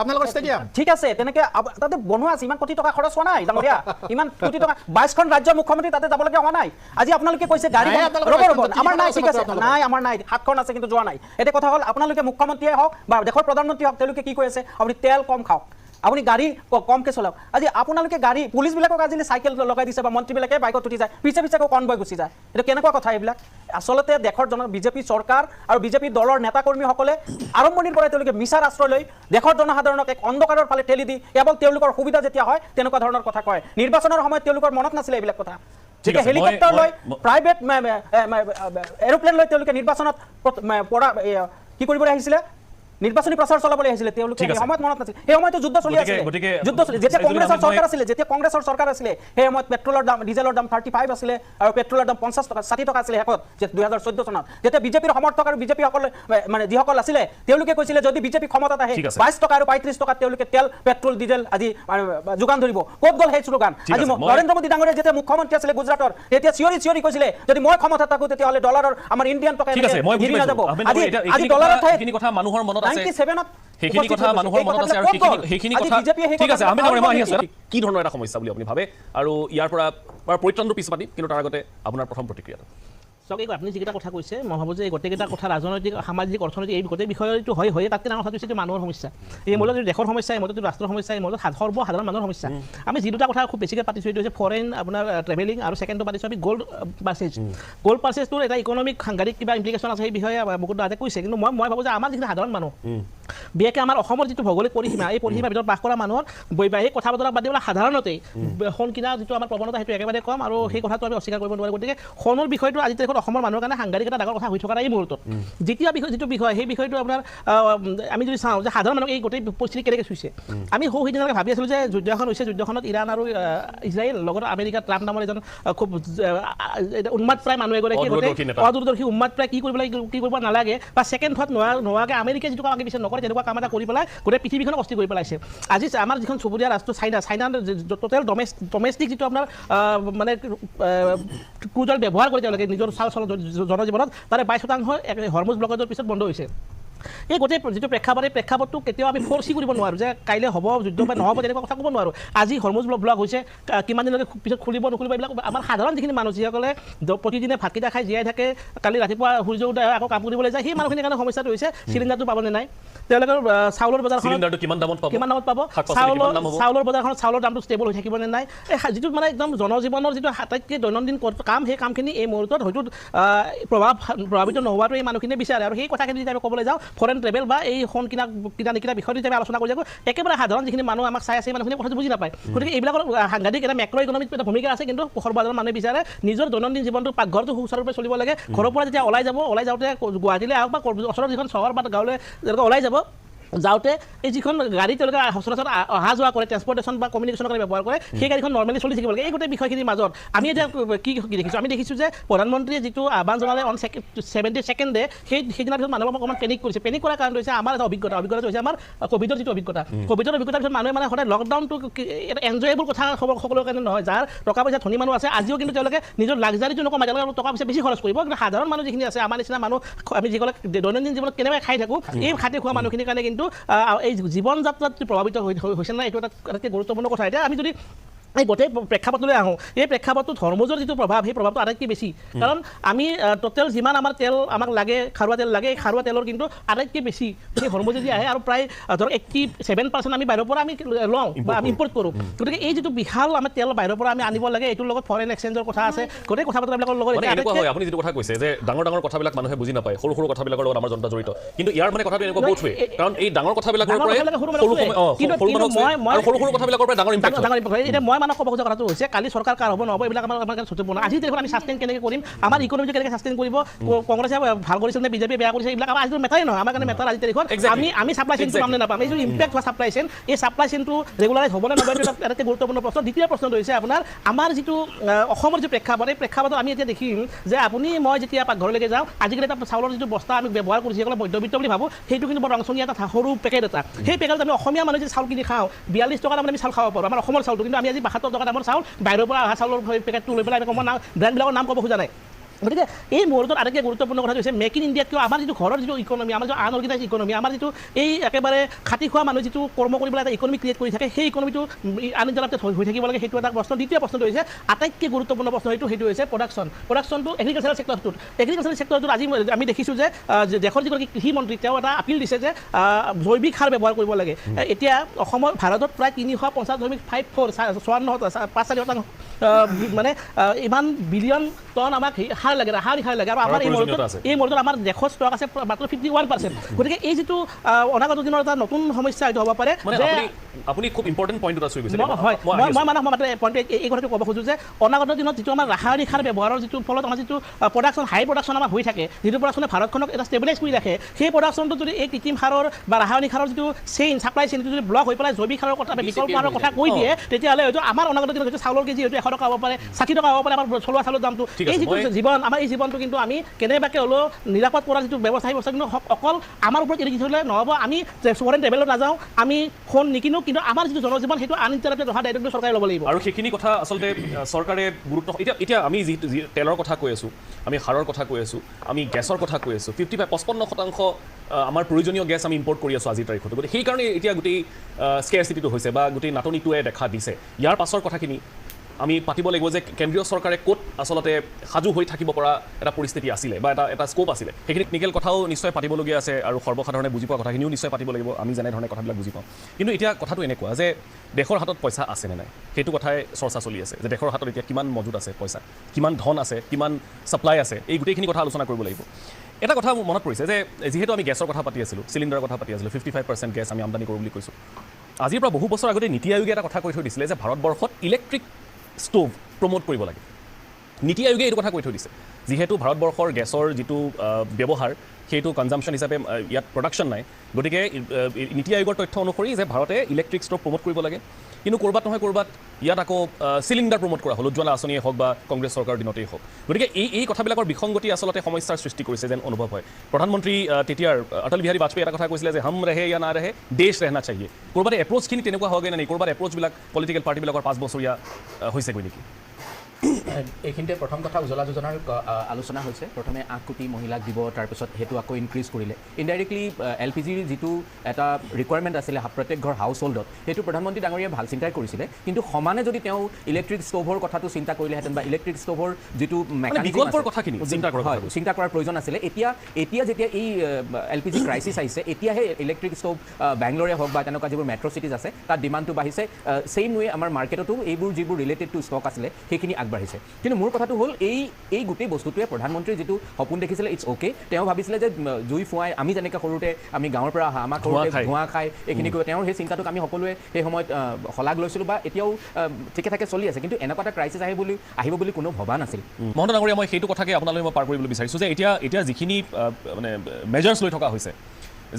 আপোনালোকৰ ষ্টেডিয়াম ঠিক আছে, তেনেকে তাতে বনোৱা আছে, ইমান কোটি টকা খৰচ হোৱা নাই ডাঙৰীয়া, ইমান কোটি টকা 22খন ৰাজ্যৰ মুখ্যমন্ত্ৰী তাতে যাবলগীয়া হোৱা নাই। আজি আপোনালোকে কৈছে গাড়ী আমাৰ নাই, ঠিক আছে নাই, আমাৰ নাই, 7খন আছে কিন্তু যোৱা নাই। এতিয়া কথা হ'ল আপোনালোকে মুখ্যমন্ত্ৰীয়ে হওক বা দেশৰ প্ৰধানমন্ত্ৰী হওক তেওঁলোকে কি কৈ আছে, আপুনি তেল কম খাওক, আপুনি গাড়ী কমকৈ চলাওক। আজি আপোনালোকে গাড়ী পুলিচবিলাকক আজিলৈ চাইকেল লগাই দিছে বা মন্ত্ৰীবিলাকে বাইকত উঠি যায়, পিছে কনভয় গুচি যায়। এইটো কেনেকুৱা কথা এইবিলাক? আচলতে দেশৰ বিজেপি চৰকাৰ আৰু বিজেপি দলৰ নেতাকৰ্মীসকলে আৰম্ভণিৰ পৰাই তেওঁলোকে মিছাৰ আশ্ৰয় লৈ দেশৰ জনসাধাৰণক এক অন্ধকাৰৰ ফালে ঠেলি দি কেৱল তেওঁলোকৰ সুবিধা যেতিয়া হয় তেনেকুৱা ধৰণৰ কথা কয়। নিৰ্বাচনৰ সময়ত তেওঁলোকৰ মনত নাছিলে এইবিলাক কথা। যেতিয়া হেলিকপ্টাৰ লৈ প্ৰাইভেট এৰোপ্লেন লৈ তেওঁলোকে নিৰ্বাচনত কি কৰিবলৈ আহিছিলে, নিৰ্বাচনী প্ৰচাৰ চলাবলৈ আহিছিলে, তেওঁলোকে সেই সময়ত মনত নাছিল। সেই সময়তো যুদ্ধ চলি আছিলে, যেতিয়া কংগ্ৰেছৰ চৰকাৰ আছিলে সেই সময়ত পেট্ৰলৰ দাম ডিজেলৰ দাম 35 আছিলে আৰু পেট্ৰলৰ দাম 50 টকা 60 টকা আছিলে শেষত 2014 চনত। যেতিয়া বিজেপিৰ সমৰ্থক আৰু বিজেপিসকলে মানে যিসকল আছিলে তেওঁলোকে কৈছিলে যদি বিজেপি ক্ষমতাত আহে 22 টকা আৰু 35 টকাত তেওঁলোকে তেল পেট্ৰল ডিজেল আজি যোগান ধৰিব। ক'ত গ'ল সেই শ্লোগান? আজি নৰেন্দ্ৰ মোদী ডাঙৰীয়া যেতিয়া মুখ্যমন্ত্ৰী আছিলে গুজৰাটৰ, তেতিয়া চিঞৰি কৈছিলে যদি মই ক্ষমতাত থাকো তেতিয়াহ'লে ডলাৰৰ আমাৰ ইণ্ডিয়ান টকা হেৰি নাযাব। আজি ডলাৰৰ ঠাইত কথা মানুহৰ মনত আছে, 97ত সেইখিনি কথা মানুহৰ মনত আছে আৰু সেইখিনি কথা ঠিক আছে। আমি ডাঙৰীয়া আহি আছো, কি ধৰণৰ এটা সমস্যা বুলি আপুনি ভাবে আৰু ইয়াৰ পৰা পৰিত্ৰাণৰ পিছ পাতি, কিন্তু তাৰ আগতে আপোনাৰ প্ৰথম প্ৰতিক্ৰিয়া। চাওক, এই আপুনি যিকেইটা কথা কৈছে মই ভাবোঁ যে এই গোটেইকেইটা কথা ৰাজনৈতিক সামাজিক অৰ্থনৈতিক এই গোটেই বিষয়টো হয় তাতকৈ ডাঙৰ কথা হৈছে মানুহৰ সমস্যা। এই মূলত দেশৰ সমস্যা, এই মূলত ৰাষ্ট্ৰৰ সমস্যা, এই মূলত সৰ্বসাধাৰণ মানুহৰ সমস্যা। আমি যি দুটা কথা খুব বেছিকৈ পাতিছোঁ এইটো হৈছে ফৰেইন আপোনাৰ ট্ৰেভেলিং আৰু ছেকেণ্ডটো পাতিছোঁ আমি গ'ল্ড পাৰ্চেজটোৰ এটা ইকনমিক সাংঘাতিক কিবা ইমপ্লিকেশ্যন আছে, সেই বিষয়ে বহুত দাদা কৈছে। কিন্তু মই ভাবোঁ যে আমাৰ যিখিনি সাধাৰণ মানুহ বিশেষকৈ আমাৰ অসমৰ যিটো ভৌগোলিক পৰিসীমা, এই পৰিসীমাৰ ভিতৰত বাস কৰা মানুহৰ বৈবাহিক কথা বতৰা বাদ দিবলৈ সাধাৰণতেই সোণ কিনা যিটো আমাৰ প্ৰৱণতা সেইটো একেবাৰে কম, আৰু সেই কথাটো আমি অস্বীকাৰ কৰিব নোৱাৰোঁ। গতিকে সোণৰ বিষয়টো আজি তাৰিখত অসমৰ মানুহৰ কাৰণে সাংঘাতিক এটা ডাঙৰ কথা হৈ থকা এই মুহূৰ্তত। যিটো বিষয় সেই বিষয়টো আপোনাৰ আমি যদি চাওঁ যে সাধাৰণ মানুহক এই গোটেই পৰিস্থিতি কেনেকৈ চুইছে। আমি সেইদিনালৈকে ভাবি আছিলোঁ যে যুদ্ধ এখন হৈছে, যুদ্ধখনত ইৰাণ আৰু ইজৰাইল লগত আমেৰিকা ট্ৰাম্প নামৰ এজন খুব উন্মাদ প্ৰায় মানুহ এগৰাকী অদূৰদৰ্শী উন্মাদ প্ৰায় কি কৰিব নালাগে বা ছেকেণ্ড থট নোহোৱাকৈ আমেৰিকাই যিটো কাম আগে পিছত নকৰে তেনেকুৱা কাম এটা কৰি পেলাই গোটেই পৃথিৱীখনক অস্থিৰ কৰি পেলাইছে। আজি আমাৰ যিখন চুবুৰীয়া ৰাষ্ট্ৰ চাইনা টোটেল ডমেষ্টিক যিটো আপোনাৰ মানে ক্ৰুজৰ ব্যৱহাৰ কৰে তেওঁলোকে নিজৰ জনজীৱনত, তাৰে 22% হৰমুজ ব্লকেজৰ পিছত বন্ধ হৈছে। এই গোটেই যিটো প্ৰেক্ষাপটটো কেতিয়াও আমি ফ'ৰচি কৰিব নোৱাৰোঁ যে কাইলৈ হ'ব যুদ্ধ বা নহ'ব তেনেকুৱা কথা ক'ব নোৱাৰোঁ। আজি হৰমুজ ব্লক হৈছে, কিমান দিনলৈকে পিছত খুলিব নখুলিব এইবিলাক আমাৰ সাধাৰণ যিখিনি মানুহ যিসকলে প্ৰতিদিনে ভাতকেইটা খাই জীয়াই থাকে, কালি ৰাতিপুৱা সূৰ্য উদয় আকৌ কাম কৰিবলৈ যায়, সেই মানুহখিনিৰ কাৰণে সমস্যাটো হৈছে চিলিণ্ডাৰটো পাবনে নাই, তেওঁলোকৰ চাউলৰ বজাৰখনত কিমান দামত পাব, চাউলৰ বজাৰখনত চাউলৰ দামটো ষ্টেবল হৈ থাকিবনে নাই, এই যিটো মানে একদম জনজীৱনৰ যিটো আটাইতকৈ দৈনন্দিন কাম, সেই কামখিনি এই মুহূৰ্তত হয়তো প্ৰভাৱিত নোহোৱাটো এই মানুহখিনিয়ে বিচাৰে। আৰু সেই কথাখিনি যদি আমি ক'বলৈ যাওঁ ফৰেইন ট্ৰেভেল বা এই সোণ কিনা নিকিনা বিষয়টো যেতিয়া আলোচনা কৰি যাওঁ, একেবাৰে সাধাৰণ যিখিনি মানুহ আমাক চাই আছে সেই মানুহখিনি কথাটো বুজি নাপায়। গতিকে এইবিলাকৰ সাংঘাতিক এটা মেক্ৰ' ইকনমিক এটা ভূমিকা আছে, কিন্তু সৰ্বসাধাৰণ মানুহে বিচাৰে নিজৰ দৈনন্দিন জীৱনটো পাকঘৰটো সুচাৰুৰূপে চলিব লাগে। ঘৰৰ পৰা যেতিয়া ওলাই যাওঁতে গুৱাহাটীলৈ আহক বা ওচৰৰ যিখন চহৰ বা গাঁৱলৈ যেনেকৈ ওলাই যাব যাওঁতে এই যিখন গাড়ী তেওঁলোকে সচৰাচৰ অহা যোৱা কৰে, ট্ৰেন্সপৰ্টেশ্যন বা কমিউনিকেশ্যনৰ কাৰণে ব্যৱহাৰ কৰে, সেই গাড়ীখন নৰ্মেলি চলি থাকিব লাগে। এই গোটেই বিষয়খিনিৰ মাজত আমি এতিয়া কি দেখিছোঁ, আমি দেখিছোঁ যে প্ৰধানমন্ত্ৰীয়ে যিটো আহ্বান জনালে অন 72nd ডে, সেইদিনাৰ পিছত মানুহক অকণমান পেনিক কৰিছে। পেনিক কৰাৰ কাৰণটো হৈছে আমাৰ এটা অভিজ্ঞতাটো হৈছে আমাৰ ক'ভিডৰ যিটো অভিজ্ঞতাৰ পিছত মানুহে মানে সদায় লকডাউনটো এটা এনজয়েবল কথা সকলোৰে কাৰণে নহয়। যাৰ টকা পইচা ধনী মানুহ আছে আজিও কিন্তু তেওঁলোকে নিজৰ লাক্সাৰীটো নকমাই, তেওঁলোকে টকা পইচা বেছি খৰচ কৰিব। কিন্তু সাধাৰণ মানুহ যিখিনি আছে আমাৰ নিচিনা মানুহ, আমি যিসকলে দৈনন্দিন জীৱনত কেনেকৈ খাই থাকোঁ, এই খাদ্য খোৱা মানুহখিনিৰ কাৰণে কিন্তু এই জীৱন যাত্ৰাত প্ৰভাৱিত হৈছে নাই, এইটো এটা আটাইতকৈ গুৰুত্বপূৰ্ণ কথা। এতিয়া আমি যদি এই গোটেই প্ৰেক্ষাপটলৈ আহোঁ, এই প্ৰেক্ষাপটটোত হৰমুজৰ যিটো প্ৰভাৱ, সেই প্ৰভাৱটো আটাইতকৈ বেছি। কাৰণ আমি টোটেল যিমান আমাৰ তেল আমাক লাগে, খাৰুৱা তেল লাগে, এই খাৰুৱা তেলৰ কিন্তু আটাইতকৈ বেছি সেই হৰমুজে যি আহে, আৰু প্ৰায় ধৰক 87% আমি বাহিৰৰ পৰা আমি লওঁ বা আমি ইম্পৰ্ট কৰোঁ। গতিকে এই যিটো বিশাল আমাৰ তেল বাহিৰৰ পৰা আমি আনিব লাগে, এইটোৰ লগত ফৰেইন এক্সচেঞ্জৰ কথা আছে, গোটেই কথা বতৰাবিলাকৰ লগত আপুনি যিটো কথা কৈছে যে ডাঙৰ কথাবিলাক মানুহে বুজি নাপায়, সৰু কথাবিলাকৰ লগত আমাৰ জনতা জড়িত, কিন্তু ইয়াৰ মানে কথাটো এনেকুৱা বহুত হয়, কাৰণ এই ডাঙৰ কথাবিলাকৰ পৰাই সৰু কথাবিলাকৰ পৰা ডাঙৰ ইম্পেক্ট। মানুহক ক'ব খোজা কথাটো হৈছে কালি চৰকাৰ কাৰ হ'ব নহ'ব এইবিলাক আমাৰ চুটিব নহয় আজিৰ তাৰিখত আমি ছাষ্টেইন কেনেকৈ কৰিম আমাৰ ইকনমিটো কেনেকৈ ছাষ্টেইন কৰিব কংগ্ৰেছে ভাল কৰিছে নে বিজেপি বেয়া কৰিছে এইবিলাক আমাৰ আজিৰ মেটাৰেই নহয় আমাৰ কাৰণে মেটাৰ আজিৰ তাৰিখত আমি চাপ্লাই চেইনটো পাম নে নাপাম এই যে ইম্পেক্ট হোৱা চাপ্লাই চেইন এই চাপ্লাই চেইনটো ৰেগুলাৰাইজ হ'ব নে নহয় এইটো এটা গুৰুত্বপূৰ্ণ প্ৰশ্ন দ্বিতীয় প্ৰশ্নটো হৈছে আপোনাৰ আমাৰ যিটো অসমৰ যিটো প্ৰেক্ষাপট এই প্ৰেক্ষাপটত আমি এতিয়া দেখিম যে আপুনি মই যেতিয়া পাকঘৰলৈকে যাওঁ আজিকালি এটা চাউলৰ যিটো বস্তা আমি ব্যৱহাৰ কৰিছোঁ যিসকলে মধ্যবিত্ত বুলি ভাবোঁ সেইটো কিন্তু বৰ ৰংচঙীয়া এটা সৰু পেকেট এটা সেই পেকেটত আমি অসমীয়া মানুহে যদি চাউল কিনি খাওঁ 42 টকা দামত আমি চাউল খাব পাৰোঁ আমাৰ অসমৰ চাউলটো কিন্তু আমি আজি 72 টকা দামৰ চাউল বাহিৰৰ পৰা অহা চাউলৰ পেকেটটো লৈ পেলাই আমি কম ব্ৰেণ্ডবিলাকৰ নাম ক'ব খোজা নাই গতিকে এই মুহূৰ্তত আটাইতকৈ গুৰুত্বপূৰ্ণ কথাটো হৈছে মেক ইন ইণ্ডিয়াত কিয় আমাৰ যিটো ঘৰৰ যিটো ইকনমি আমাৰ যিটো আনঅৰ্গেনাইজ ইকনমি আমাৰ যিটো এই একেবাৰে খাটি খোৱা মানুহ যিটো কৰ্ম কৰি পেলাই এটা ইকনমি ক্ৰিয়েট কৰি থাকে সেই ইকনমিটো আনইণ্টাৰাপ্টেড হৈ থাকিব লাগে সেইটো এটা প্ৰশ্ন দ্বিতীয় প্ৰশ্নটো হৈছে আটাইতকৈ গুৰুত্বপূৰ্ণ প্ৰশ্ন সেইটো হৈছে প্ৰডাকশ্যনটো এগ্ৰিকালচাৰেল ছেক্টৰটোত আজি আমি দেখিছোঁ যে দেশৰ যিগৰাকী কৃষিমন্ত্ৰী তেওঁ এটা আপিল দিছে যে জৈৱিক সাৰ ব্যৱহাৰ কৰিব লাগে এতিয়া অসমৰ ভাৰতত প্ৰায় 350.54 মানে ইমান বিলিয়ন টন আমাক সাৰ লাগে সাৰ লাগে আৰু আমাৰ এই মুহূৰ্তত আমাৰ দেশৰ ষ্টক আছে মাত্ৰ 51%। গতিকে এই যিটো অনাগত দিনৰ এটা নতুন সমস্যা এইটো হ'ব পাৰে যে আপুনি খুব ইম্পৰ্টেণ্ট পইণ্ট এটা চুই গৈছে হয় মই পইণ্ট এই কথাটো ক'ব খোজোঁ যে অনাগত দিনত যিটো আমাৰ ৰাসায়নিক সাৰ ব্যৱহাৰৰ যিটো ফলত আমাৰ যিটো প্ৰডাকশ্যন হাই প্ৰডাকশ্যন আমাৰ হৈ থাকে যিটো প্ৰডাকশ্যনে ভাৰতখনক এটা ষ্টেবিলাইজ কৰি ৰাখে সেই প্ৰডাকশ্যনটো যদি এই কৃত্ৰিম সাৰৰ বা ৰাসায়নিক সাৰৰ যিটো চেইন চাপ্লাই চেইনটো যদি ব্লক হৈ পেলাই জৈৱিক সাৰৰ কথা বিকল্প সাৰৰ কথা কৈ দিয়ে তেতিয়াহ'লে হয়তো আমাৰ অনাগত দিনত হয়তো চাউলৰ কেজি হয়তো 100 টকা হ'ব পাৰে 60 টকা হ'ব পাৰে আমাৰ চলোৱা চাউলৰ দামটো এই যিটো জীৱন আমাৰ এই জীৱনটো কিন্তু আমি কেনেবাকৈ হ'লেও নিৰাপদ কৰাৰ যিটো ব্যৱস্থা সেই ব্যৱস্থা কিন্তু অকল আমাৰ ওপৰত এৰি থ'লে নহ'ব আমি ফৰেইন ট্ৰেভেলত নাযাওঁ আমি ফোন নিকিনো কিন্তু আমাৰ যিটো জনজীৱন সেইটো আনইণ্টাৰাপ্টেড ৰখা দায়িত্বটো চৰকাৰে ল'ব লাগিব আৰু সেইখিনি কথা আচলতে চৰকাৰে গুৰুত্ব এতিয়া আমি যি তেলৰ কথা কৈ আছোঁ আমি সাৰৰ কথা কৈ আছোঁ আমি গেছৰ কথা কৈ আছোঁ 55% আমাৰ প্ৰয়োজনীয় গেছ আমি ইম্পৰ্ট কৰি আছোঁ আজিৰ তাৰিখত গতিকে সেইকাৰণে এতিয়া গোটেই স্কেৰচিটিটো হৈছে বা গোটেই নাটনিটোৱে দেখা দিছে ইয়াৰ পাছৰ কথাখিনি আমি পাতিব লাগিব যে কেন্দ্ৰীয় চৰকাৰে ক'ত আচলতে সাজু হৈ থাকিব পৰা এটা পৰিস্থিতি আছিলে বা এটা স্কোপ আছিলে সেইখিনি টেকনিকেল কথাও নিশ্চয় পাতিবলগীয়া আছে আৰু সৰ্বসাধাৰণে বুজি পোৱা কথাখিনিও নিশ্চয় পাতিব লাগিব আমি যেনেধৰণে কথাবিলাক বুজি পাওঁ কিন্তু এতিয়া কথাটো এনেকুৱা যে দেশৰ হাতত পইচা আছেনে নাই সেইটো কথাই চৰ্চা চলি আছে যে দেশৰ হাতত এতিয়া কিমান মজুত আছে পইচা কিমান ধন আছে কিমান ছাপ্লাই আছে এই গোটেইখিনি কথা আলোচনা কৰিব লাগিব এটা কথা মনত পৰিছে যে যিহেতু আমি গেছৰ কথা পাতি আছিলোঁ চিলিণ্ডাৰৰ কথা পাতি আছিলোঁ 55% গেছ আমি আমদানি কৰোঁ বুলি কৈছোঁ আজিৰ পৰা বহু বছৰ আগতে নীতি আয়োগে এটা কথা কৈ থৈ দিছিলে যে ভাৰতবৰ্ষত ইলেক্ট্ৰিক ষ্ট'ভ প্ৰমোট কৰিব লাগে নীতি আয়োগে এইটো কথা কৈ থৈ দিছে যিহেতু ভাৰতবৰ্ষৰ গেছৰ যিটো ব্যৱহাৰ সেইটো কনজাম্পশ্যন হিচাপে ইয়াত প্ৰডাকশ্যন নাই গতিকে নীতি আয়োগৰ তথ্য অনুসৰি যে ভাৰতে ইলেক্ট্ৰিক ষ্ট'ভ প্ৰমোট কৰিব লাগে কিন্তু ক'ৰবাত নহয় ক'ৰবাত ইয়াত আকৌ চিলিণ্ডাৰ প্ৰমোট কৰা হ'ল উজ্জ্বলা আঁচনিয়ে হওক বা কংগ্ৰেছ চৰকাৰৰ দিনতেই হওক গতিকে এই কথাবিলাকৰ বিসংগতি আচলতে সমস্যাৰ সৃষ্টি কৰিছে যেন অনুভৱ হয় প্ৰধানমন্ত্ৰী তেতিয়াৰ অটল বিহাৰী বাজপেয়ী এটা কথা কৈছিলে যে হম ৰহে ইয়া না ৰহে দেশ ৰহনা চাহিয়ে ক'ৰবাত এপ্ৰ'চখিনি তেনেকুৱা হয়গৈ নে ক'ৰবাত এপ্ৰ'চবিলাক পলিটিকেল পাৰ্টিবিলাকৰ 5 বছৰীয়া হৈছেগৈ নেকি এইখিনিতে প্ৰথম কথা উজ্জ্বলা যোজনাৰ আলোচনা হৈছে প্ৰথমে 8 কোটি মহিলাক দিব তাৰপিছত সেইটো আকৌ ইনক্ৰিজ কৰিলে ইনডাইৰেক্টলি LPGৰ যিটো এটা ৰিকুৱাৰমেণ্ট আছিলে প্ৰত্যেক ঘৰ হাউচ হোল্ডত সেইটো প্ৰধানমন্ত্ৰী ডাঙৰীয়াই ভাল চিন্তাই কৰিছিলে কিন্তু সমানে যদি তেওঁ ইলেক্ট্ৰিক ষ্ট'ভৰ কথাটো চিন্তা কৰিলেহেঁতেন বা ইলেক্ট্ৰিক ষ্ট'ভৰ যিটো বিকল্পৰ কথাখিনি চিন্তা কৰাৰ প্ৰয়োজন আছিলে এতিয়া যেতিয়া এই LPG ক্ৰাইচিছ আহিছে এতিয়াহে ইলেক্ট্ৰিক ষ্ট'ভ বেংগলোৰে হওক বা তেনেকুৱা যিবোৰ মেট্ৰ' চিটিজ আছে তাত ডিমাণ্ডটো বাঢ়িছে ছেইম ৱে আমাৰ মাৰ্কেটতো এইবোৰ যিবোৰ ৰিলেটেড টু ষ্টক আছিলে সেইখিনি আগবাঢ়িছে কিন্তু মোৰ কথাটো হ'ল এই গোটেই বস্তুটোৱে প্ৰধানমন্ত্ৰীৰ যিটো সপোন দেখিছিলে ইটছ অ'কে তেওঁ ভাবিছিলে যে জুই ফুৱাই আমি যেনেকৈ সৰুতে আমি গাঁৱৰ পৰা অহা আমাক সৰুতে ধোঁৱা খাই এইখিনি কৰি তেওঁৰ সেই চিন্তাটোক আমি সকলোৱে সেই সময়ত শলাগ লৈছিলোঁ বা এতিয়াও ঠিকে ঠাকে চলি আছে কিন্তু এনেকুৱা এটা ক্ৰাইচিছ আহিব বুলি কোনো ভবা নাছিল মহন্ত ডাঙৰীয়া মই সেইটো কথাকে আপোনালৈ মই পাৰ কৰিবলৈ বিচাৰিছোঁ যে এতিয়া যিখিনি মানে মেজাৰ্ছ লৈ থকা হৈছে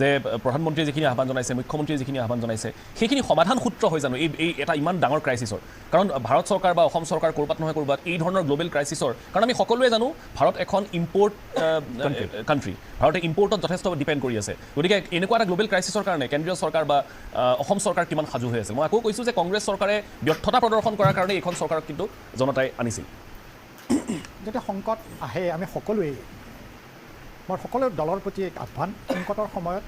যে প্ৰধানমন্ত্ৰীয়ে যিখিনি আহ্বান জনাইছে মুখ্যমন্ত্ৰীয়ে যিখিনি আহ্বান জনাইছে সেইখিনি সমাধান সূত্ৰ হৈ জানো এই এটা ইমান ডাঙৰ ক্ৰাইচিছৰ কাৰণ ভাৰত চৰকাৰ বা অসম চৰকাৰ ক'ৰবাত নহয় ক'ৰবাত এই ধৰণৰ গ্ল'বেল ক্ৰাইচিছৰ কাৰণ আমি সকলোৱে জানো ভাৰত এখন ইম্পৰ্ট কাণ্ট্ৰি ভাৰতে ইম্পৰ্টত যথেষ্ট ডিপেণ্ড কৰি আছে গতিকে এনেকুৱা এটা গ্ল'বেল ক্ৰাইচিছৰ কাৰণে কেন্দ্ৰীয় চৰকাৰ বা অসম চৰকাৰ কিমান সাজু হৈ আছে মই আকৌ কৈছোঁ যে কংগ্ৰেছ চৰকাৰে ব্যৰ্থতা প্ৰদৰ্শন কৰাৰ কাৰণে এইখন চৰকাৰক কিন্তু জনতাই আনিছিল যেতিয়া সংকট আহে আমি সকলোৱে মোৰ সকলো দলৰ প্ৰতি এক আহ্বান সংকটৰ সময়ত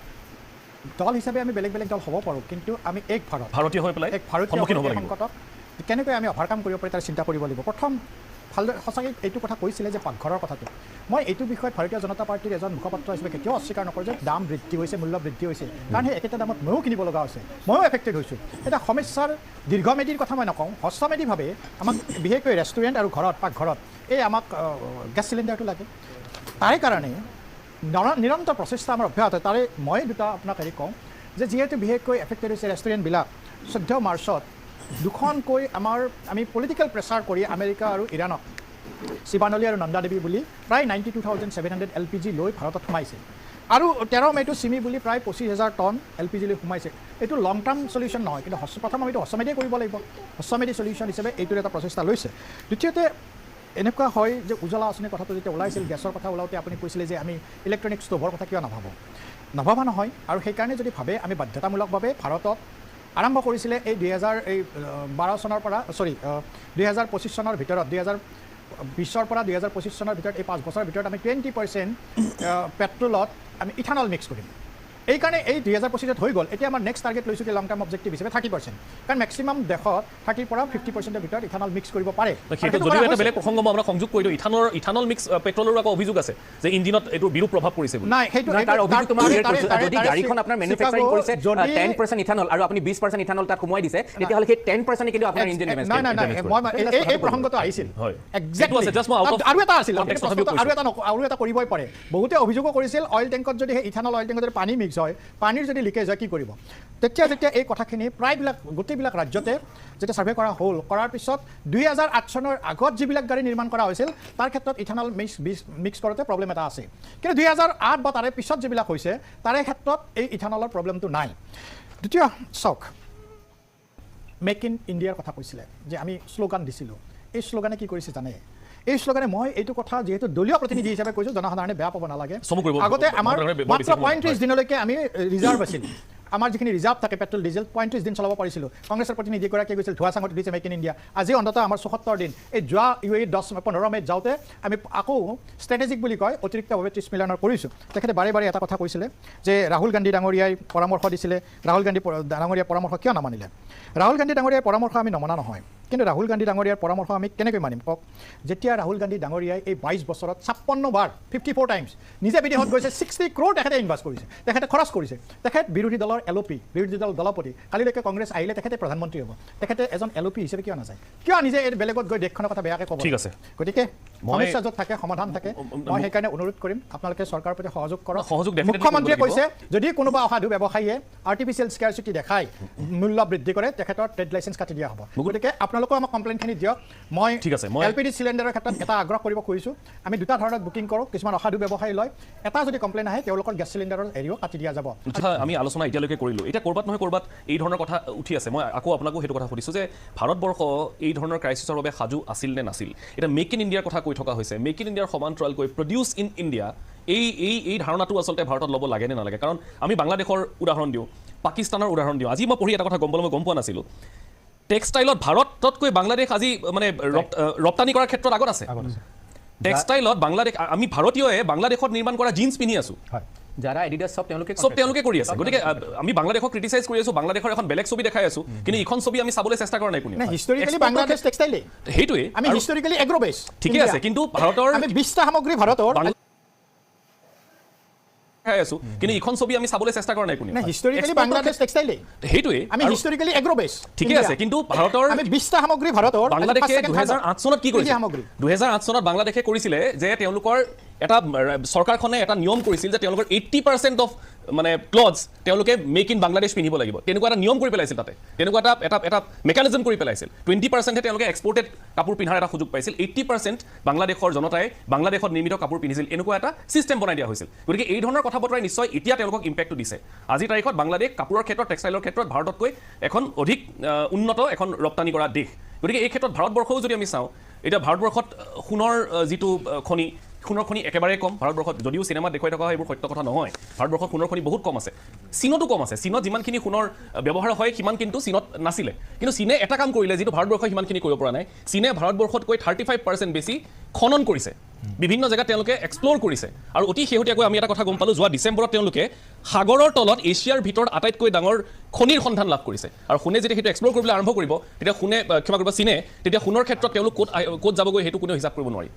দল হিচাপে আমি বেলেগ বেলেগ দল হ'ব পাৰোঁ কিন্তু আমি ভাৰতীয় হৈ পেলাই সংকটক কেনেকৈ আমি অভাৰকাম কৰিব পাৰি তাৰ চিন্তা কৰিব লাগিব প্ৰথম ভালদৰে সঁচাকৈ এইটো কথা কৈছিলে যে পাকঘৰৰ কথাটো মই এইটো বিষয়ত ভাৰতীয় জনতা পাৰ্টীৰ এজন মুখপাত্ৰ হিচাপে কেতিয়াও অস্বীকাৰ নকৰোঁ যে দাম বৃদ্ধি হৈছে মূল্য বৃদ্ধি হৈছে কাৰণ সেই একেটা দামত ময়ো কিনিব লগা হৈছে ময়ো এফেক্টেড হৈছোঁ এটা সমস্যাৰ দীৰ্ঘমেদীৰ কথা মই নকওঁ হ্ৰস্বমেদীভাৱে আমাক বিশেষকৈ ৰেষ্টুৰেণ্ট আৰু ঘৰত পাকঘৰত এই আমাক গেছ চিলিণ্ডাৰটো লাগে তাৰে কাৰণে নিৰন্তৰ প্ৰচেষ্টা আমাৰ অব্যাহত তাৰে মই দুটা আপোনাক হেৰি কওঁ যে যিহেতু বিশেষকৈ এফেক্টেড হৈছে ৰেষ্টুৰেণ্টবিলাক 14 মাৰ্চত দুখনকৈ আমি পলিটিকেল প্ৰেছাৰ কৰি আমেৰিকা আৰু ইৰাণক শিৱানলী আৰু নন্দা দেৱী বুলি প্ৰায় 92,700 LPG লৈ ভাৰতত সোমাইছে আৰু 13 মে'টো চিমি বুলি প্ৰায় 25,000 টন LPG লৈ সোমাইছে এইটো লং টাৰ্ম চলিউশ্যন নহয় কিন্তু প্ৰথম আমিতো হ্ৰস্বমেধিয়ে কৰিব লাগিব হ্ৰস্বমেধি চলিউশ্যন হিচাপে এইটোৰ এটা প্ৰচেষ্টা লৈছে দ্বিতীয়তে এনেকুৱা হয় যে উজ্জ্বলা আঁচনিৰ কথাটো যেতিয়া ওলাইছিল গেছৰ কথা ওলাওঁতে আপুনি কৈছিলে যে আমি ইলেক্ট্ৰনিক ষ্টোভৰ কথা কিয় নভবা নহয় আৰু সেইকাৰণে যদি ভাবে আমি বাধ্যতামূলকভাৱে ভাৰতত আৰম্ভ কৰিছিলে এই 2012 চনৰ পৰা 2025 চনৰ ভিতৰত 2020 পৰা 2025 চনৰ ভিতৰত এই 5 বছৰৰ ভিতৰত আমি 20% পেট্ৰলত আমি ইথানল মিক্স কৰিম এইকাৰণে এই 2025 হৈ গ'ল এতিয়া আমাৰ নেক্সট টাৰ্গেট লৈছোঁ কি লং টাৰ্ম অবজেক্টিভ হিচাপে 30% কাৰণ মেক্সিমাম দেশত 30 পৰা 50%ৰ ভিতৰত ইথানল মিক্স কৰিব পাৰে যদিও এটা বেলেগ প্ৰসংগ মই আপোনাক সংযোগ কৰি দিওঁ ইথানল মিক্স পেট্ৰলৰ আকৌ অভিযোগ আছে যে ইঞ্জিনত এইটোৰ বিৰূপ প্ৰভাৱ পৰিছে নাই সেইটো তাৰ অভিযোগ তোমাৰ যদি গাড়ীখন আপোনাৰ মেনুফেকচাৰিং কৰিছে 10% ইথানল আৰু আপুনি 20% ইথানল তাত সোমাই দিছে তেতিয়াহ'লে সেই 10% কিন্তু আপোনাৰ ইঞ্জিন ডেমেজ নাই এই প্ৰসংগটো আহিছিল আৰু এটা কৰিবই পাৰে বহুতে অভিযোগো কৰিছিল অইল টেংকত যদি সেই ইথানল অইল টেংকত যদি পানী মিক্স হয় পানীৰ যদি লিকেজ হয় কি কৰিব তেতিয়া এই কথাখিনি প্ৰায়বিলাক গোটেইবিলাক ৰাজ্যতে যেতিয়া ছাৰ্ভে কৰা হ'ল কৰাৰ পিছত 2008 চনৰ আগত যিবিলাক গাড়ী নিৰ্মাণ কৰা হৈছিল তাৰ ক্ষেত্ৰত ইথানল মিক্স কৰোঁতে প্ৰব্লেম এটা আছে কিন্তু 2008 বা তাৰে পিছত যিবিলাক হৈছে তাৰে ক্ষেত্ৰত এই ইথানলৰ প্ৰব্লেমটো নাই দ্বিতীয় চাওক মেক ইন ইণ্ডিয়াৰ কথা কৈছিলে যে আমি শ্লোগান দিছিলোঁ এই শ্লোগানে কি কৰিছে জানে এই শ্লোগানে মই এইটো কথা যিহেতু দলীয় প্ৰতিনিধি হিচাপে কৈছোঁ জনসাধাৰণে বেয়া পাব নালাগে আগতে আমাৰ মাত্ৰ 35 দিনলৈকে আমি ৰিজাৰ্ভ আছিল আমাৰ যিখিনি ৰিজাৰ্ভ থাকে পেট্ৰল ডিজেল 35 দিন চলাব পাৰিছিলোঁ কংগ্ৰেছৰ প্ৰতিনিধিগৰাকীয়ে কৈছিল ধোঁৱাচাঙত দিছে মেক ইন ইণ্ডিয়া আজি অন্ততঃ আমাৰ 74 দিন এই যোৱা 15 মে'ত যাওঁতে আমি আকৌ ষ্ট্ৰেটেজিক বুলি কয় অতিৰিক্তভাৱে 30 মিলিয়নৰ কৰিছোঁ তেখেতে বাৰে বাৰে এটা কথা কৈছিলে যে ৰাহুল গান্ধী ডাঙৰীয়াই পৰামৰ্শ দিছিলে ৰাহুল গান্ধী ডাঙৰীয়াৰ পৰামৰ্শ কিয় নামানিলে ৰাহুল গান্ধী ডাঙৰীয়াৰ পৰামৰ্শ আমি নমনা নহয় কিন্তু ৰাহুল গান্ধী ডাঙৰীয়াৰ পৰামৰ্শ আমি কেনেকৈ মানিম কওক যেতিয়া ৰাহুল গান্ধী ডাঙৰীয়াই এই 22 বছৰত 56 বাৰ 54 টাইমছ নিজে বিদেশত গৈছে 60 ক্ৰ'ৰ তেখেতে ইনভেষ্ট কৰিছে তেখেতে খৰচ কৰিছে তেখেত বিৰোধী দলৰ LOP বিৰোধী দল দলপতি কালিলৈকে কংগ্ৰেছ আহিলে তেখেতে প্ৰধানমন্ত্ৰী হ'ব তেখেতে এজন LOP হিচাপে কিয় নাযায় কিয় নিজে এই বেলেগত গৈ দেশখনৰ কথা বেয়াকৈ ক'ব ঠিক আছে গতিকে সমস্যা য'ত থাকে সমাধান থাকে মই সেইকাৰণে অনুৰোধ কৰিম আপোনালোকে চৰকাৰৰ প্ৰতি সহযোগ কৰক মুখ্যমন্ত্ৰীয়ে কৈছে যদি কোনোবা অসাধু ব্যৱসায়ীয়ে আৰ্টিফিচিয়েল স্কেৰচিটি দেখাই মূল্য বৃদ্ধি কৰে তেখেতৰ ট্ৰেড লাইচেঞ্চ কাটি দিয়া হ'ব গতিকে আপোনালোকেও আমাক কমপ্লেইনখিনি দিয়ক মই LPG চিলিণ্ডাৰৰ ক্ষেত্ৰত এটা আগ্ৰহ কৰিব খুজিছোঁ আমি দুটা ধৰণত বুকিং কৰোঁ কিছুমান অসাধু ব্যৱসায়ী লয় এটা যদি কমপ্লেইন আহে তেওঁলোকৰ গেছ চিলিণ্ডাৰৰ এৰিও কাটি দিয়া যাব আমি আলোচনা এতিয়ালৈকে কৰিলোঁ এতিয়া ক'ৰবাত নহয় ক'ৰবাত এই ধৰণৰ কথা উঠি আছে মই আকৌ আপোনাকো সেইটো কথা সুধিছোঁ যে ভাৰতবৰ্ষ এই ধৰণৰ ক্ৰাইচিছৰ বাবে সাজু আছিল নে নাছিল এতিয়া মেক ইন ইণ্ডিয়াৰ কথা কৈ থকা হৈছে মেক ইন ইণ্ডিয়াৰ সমান্তৰালকৈ প্ৰডিউচ ইন ইণ্ডিয়া এই ধাৰণাটো আচলতে ভাৰতত ল'ব লাগে নে নালাগে কাৰণ আমি বাংলাদেশৰ উদাহৰণ দিওঁ পাকিস্তানৰ উদাহৰণ দিওঁ আজি মই পঢ়ি এটা কথা গম পোৱা নাছিলোঁ টেক্সটাইলত ভাৰততকৈ বাংলাদেশ আজি মানে ৰপ্তানি কৰাৰ ক্ষেত্ৰত আগত আছে টেক্সটাইলত বাংলাদেশ আমি ভাৰতীয়ই বাংলাদেশত নিৰ্মাণ কৰা জিন্স পিন্ধি আছোঁ যাৰা এডিডাস সব তেওঁলোকে কৰি আছে গতিকে আমি বাংলাদেশক ক্ৰিটিচাইজ কৰি আছোঁ বাংলাদেশৰ এখন বেলেগ ছবি দেখাই আছোঁ কিন্তু এইখন ছবি আমি চাবলৈ চেষ্টা কৰা নাই কোনেও হিষ্টৰিকেলি বাংলাদেশ টেক্সটাইলে সেইটোৱে আমি হিষ্টৰিকেলি এগ্ৰ বেছ ঠিকে আছে কিন্তু ভাৰতৰ আমি 20টা সামগ্ৰী ভাৰতৰ আছোঁ কিন্তু এইখন ছবি আমি চাবলৈ চেষ্টা কৰা নাই কোনেও হিষ্টৰিকেলি বাংলাদেশ টেক্সটাইলে সেইটোৱে আমি হিষ্টৰিকেলি এগ্ৰ বেছ ঠিকে আছে কিন্তু ভাৰতৰ আমি 20টা সামগ্ৰী ভাৰতৰ বাংলাদেশে 2008 চনত কি কৰিছিল 2008 চনত বাংলাদেশে কৰিছিলে যে তেওঁলোকৰ এটা চৰকাৰখনে এটা নিয়ম কৰিছিল যে তেওঁলোকৰ 80% অফ মানে ক্লথছ তেওঁলোকে মেক ইন বাংলাদেশ পিন্ধিব লাগিব তেনেকুৱা এটা নিয়ম কৰি পেলাইছিল তাতে তেনেকুৱা এটা মেকানিজম কৰি পেলাইছিল 20%হে তেওঁলোকে এক্সপৰ্টেড কাপোৰ পিন্ধাৰ এটা সুযোগ পাইছিল 80% বাংলাদেশৰ জনতাই বাংলাদেশত নিৰ্মিত কাপোৰ পিন্ধিছিল এনেকুৱা এটা ছিষ্টেম বনাই দিয়া হৈছিল গতিকে এই ধৰণৰ কথা বতৰাই নিশ্চয় এতিয়া তেওঁলোকক ইম্পেক্টটো দিছে আজিৰ তাৰিখত বাংলাদেশ কাপোৰৰ ক্ষেত্ৰত টেক্সটাইলৰ ক্ষেত্ৰত ভাৰততকৈ এখন অধিক উন্নত এখন ৰপ্তানি কৰা দেশ গতিকে এই ক্ষেত্ৰত ভাৰতবৰ্ষও যদি আমি চাওঁ এতিয়া ভাৰতবৰ্ষত সোণৰ যিটো সোণৰ খনি একেবাৰে কম ভাৰতবৰ্ষত যদিও চিনেমাত দেখুৱাই থকা হয় এইবোৰ সত্য কথা নহয় ভাৰতবৰ্ষত সোণৰ খনি বহুত কম আছে চীনতো কম আছে চীনত যিমানখিনি সোণৰ ব্যৱহাৰ হয় সিমান কিন্তু চীনত নাছিলে কিন্তু চীনে এটা কাম কৰিলে যিটো ভাৰতবৰ্ষই সিমানখিনি কৰিব পৰা নাই চীনে ভাৰতবৰ্ষতকৈ 35% বেছি খনন কৰিছে বিভিন্ন জেগাত তেওঁলোকে এক্সপ্ল'ৰ কৰিছে আৰু অতি শেহতীয়াকৈ আমি এটা কথা গম পালোঁ যোৱা ডিচেম্বৰত তেওঁলোকে সাগৰৰ তলত এছিয়াৰ ভিতৰত আটাইতকৈ ডাঙৰ খনিৰ সন্ধান লাভ কৰিছে আৰু সোণে যেতিয়া সেইটো এক্সপ্ল'ৰ কৰিবলৈ আৰম্ভ কৰিব তেতিয়া চীনে তেতিয়া সোণৰ ক্ষেত্ৰত তেওঁলোক ক'ত যাবগৈ সেইটো কোনেও হিচাপ কৰিব নোৱাৰি